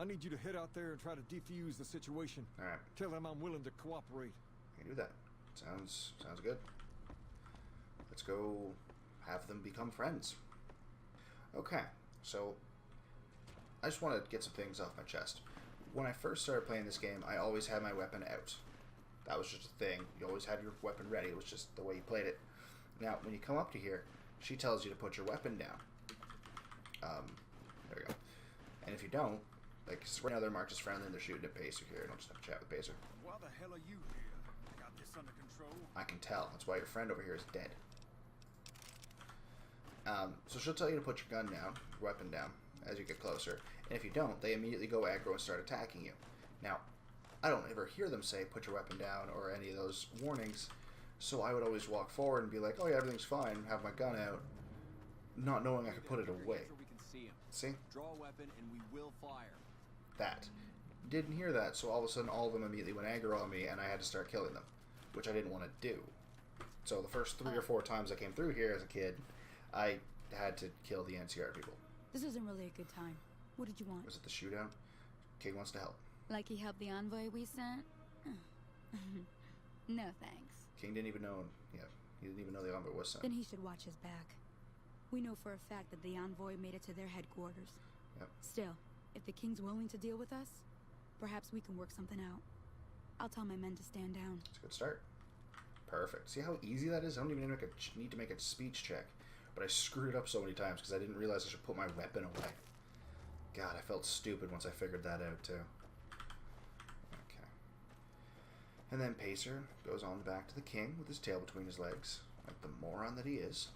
I need you to head out there and try to defuse the situation. All right. Tell them I'm willing to cooperate. I can do that. Sounds good. Let's go have them become friends. Okay, so I just want to get some things off my chest. When I first started playing this game, I always had my weapon out. That was just a thing. You always had your weapon ready. It was just the way you played it. Now, when you come up to here, she tells you to put your weapon down. There we go. And if you don't, like, right now they're marked as friendly and they're shooting at Pacer here. And I'll just have a chat with Pacer. Why the hell are you here? Got this under control? I can tell. That's why your friend over here is dead. So she'll tell you to put your gun down, your weapon down, as you get closer. And if you don't, they immediately go aggro and start attacking you. Now, I don't ever hear them say, put your weapon down, or any of those warnings. So I would always walk forward and be like, oh yeah, everything's fine, have my gun out, not knowing I could put it away. We can see him. See? Draw a weapon and we will fire. That. Didn't hear that, so all of a sudden all of them immediately went aggro on me and I had to start killing them, which I didn't want to do. So the first 3 or 4 times I came through here as a kid, I had to kill the NCR people. This isn't really a good time. What did you want? Was it the shootout? King wants to help. Like he helped the envoy we sent? No thanks. King didn't even know. Yeah, he didn't even know the envoy was sent. Then he should watch his back. We know for a fact that the envoy made it to their headquarters. Yep. Still, if the king's willing to deal with us, perhaps we can work something out. I'll tell my men to stand down. That's a good start. Perfect. See how easy that is? I don't even need to make a speech check. But I screwed it up so many times because I didn't realize I should put my weapon away. God, I felt stupid once I figured that out, too. Okay. And then Pacer goes on back to the king with his tail between his legs, like the moron that he is,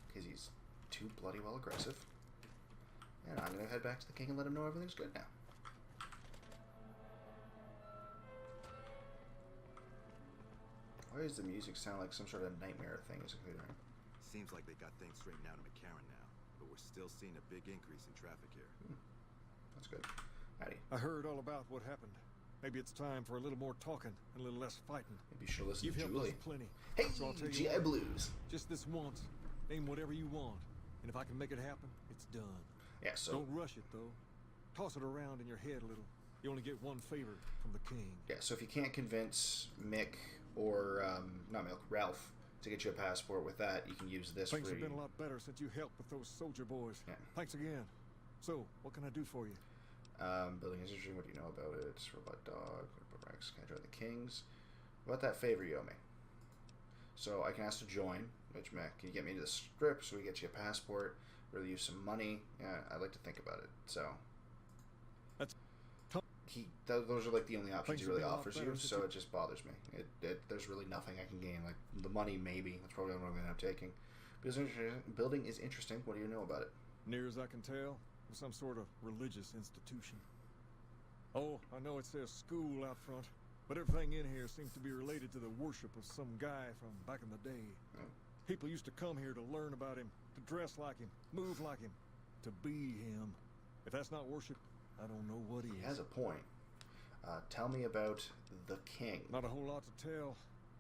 because he's too bloody well aggressive. And I'm going to head back to the king and let him know everything's good now. Why does the music sound like some sort of nightmare thing is occurring? Seems like they got things straightened out in McCarran now, but we're still seeing a big increase in traffic here. That's good. Howdy. I heard all about what happened. Maybe it's time for a little more talking and a little less fighting. Maybe you should listen You've to helped Julie. us plenty. Hey, so I'll tell you GI what, Blues. Just this once. Name whatever you want. And if I can make it happen, it's done. Yeah, so... Don't rush it, though. Toss it around in your head a little. You only get one favor from the king. Yeah, so if you can't convince Mick or, not Mick, Ralph to get you a passport with that, you can use this. Things have been a lot better since you helped with those soldier boys. Yeah. Thanks again. So, what can I do for you? Building is interesting. What do you know about it? Robot dog. Rex. Can I join the Kings? What about that favor you owe me? So I can ask to join. Which, Mac, can you get me to the strip so we get you a passport? Really use some money? Yeah, I'd like to think about it. So that's those are like the only options he really offers you. So you... it just bothers me. There's really nothing I can gain. Like the money, maybe. That's probably what I'm going to end up taking. Building is interesting. What do you know about it? Near as I can tell, it's some sort of religious institution. Oh, I know it says school out front, but everything in here seems to be related to the worship of some guy from back in the day. Oh. People used to come here to learn about him, to dress like him, move like him, to be him. If that's not worship, I don't know what is. He has a point. Tell me about the king. Not a whole lot to tell.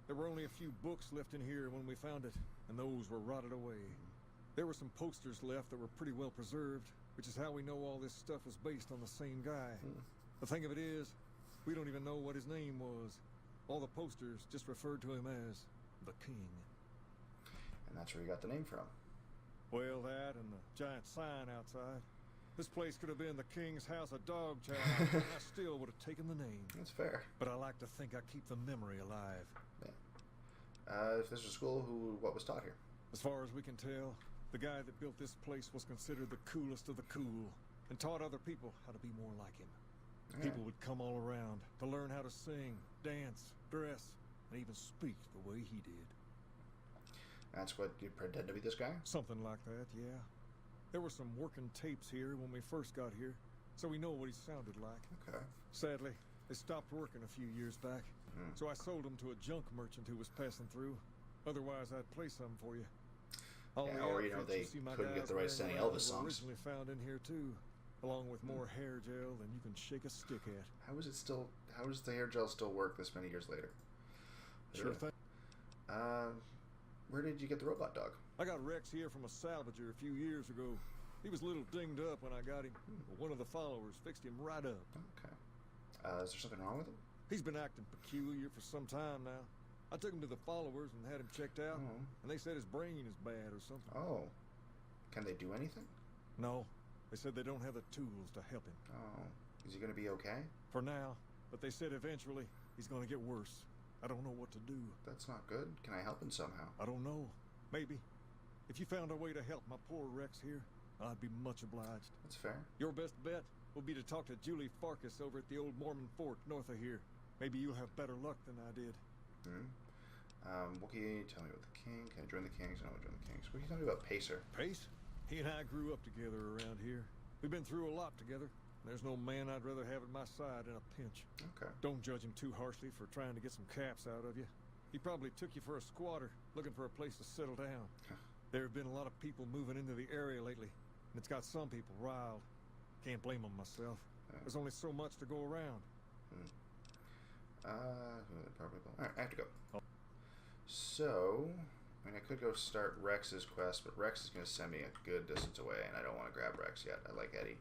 There were only a few books left in here when we found it, and those were rotted away. There were some posters left that were pretty well preserved, which is how we know all this stuff was based on the same guy. The thing of it is, we don't even know what his name was. All the posters just referred to him as the King. And that's where you got the name from. Well, that and the giant sign outside. This place could have been the King's House of Dogchild, and I still would have taken the name. That's fair. But I like to think I keep the memory alive. Yeah. If this was a school, what was taught here? As far as we can tell, the guy that built this place was considered the coolest of the cool, and taught other people how to be more like him. People would come all around to learn how to sing, dance, dress, and even speak the way he did. That's what you pretend to be this guy? Something like that, yeah. There were some working tapes here when we first got here, so we know what he sounded like. Okay. Sadly, they stopped working a few years back, so I sold them to a junk merchant who was passing through. Otherwise, I'd play some for you. All yeah, the or, you know, they couldn't get the rights to any Elvis songs. Originally found in here, too. Along with more hair gel than you can shake a stick at. How does the hair gel still work this many years later? Sure thing. Where did you get the robot dog? I got Rex here from a salvager a few years ago. He was a little dinged up when I got him. But one of the followers fixed him right up. Okay. Is there something wrong with him? He's been acting peculiar for some time now. I took him to the followers and had him checked out, and they said his brain is bad or something. Oh. Can they do anything? No. They said they don't have the tools to help him. Oh. Is he going to be okay? For now. But they said eventually he's going to get worse. I don't know what to do. That's not good. Can I help him somehow? I don't know. Maybe. If you found a way to help my poor Rex here, I'd be much obliged. That's fair. Your best bet will be to talk to Julie Farkas over at the old Mormon fort north of here. Maybe you'll have better luck than I did. What can you tell me about the king? Can I join the kings? I don't want to join the kings. What can you tell me about Pacer? Pace? He and I grew up together around here. We've been through a lot together. There's no man I'd rather have at my side in a pinch. Okay. Don't judge him too harshly for trying to get some caps out of you. He probably took you for a squatter, looking for a place to settle down. There have been a lot of people moving into the area lately, and it's got some people riled. Can't blame them myself. There's only so much to go around. Probably. Alright, I have to go. So, I mean, I could go start Rex's quest, but Rex is going to send me a good distance away, and I don't want to grab Rex yet. I like Eddie.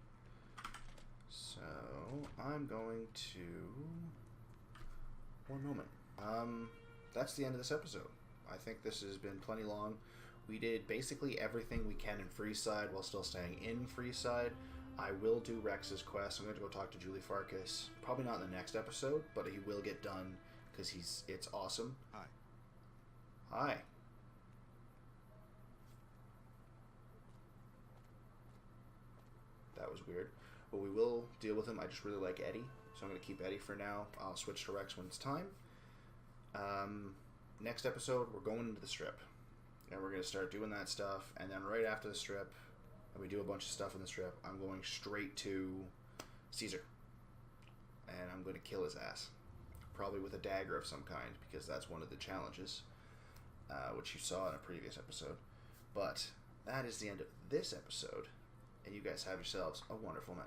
So, I'm going to... One moment. That's the end of this episode. I think this has been plenty long. We did basically everything we can in Freeside while still staying in Freeside. I will do Rex's quest. I'm going to go talk to Julie Farkas. Probably not in the next episode, but he will get done because it's awesome. Hi. Hi. That was weird. But we will deal with him. I just really like Eddie, so I'm going to keep Eddie for now. I'll switch to Rex when it's time. Next episode, we're going into the strip. And we're going to start doing that stuff. And then right after the strip, and we do a bunch of stuff in the strip, I'm going straight to Caesar. And I'm going to kill his ass. Probably with a dagger of some kind, because that's one of the challenges, which you saw in a previous episode. But that is the end of this episode. And you guys have yourselves a wonderful night.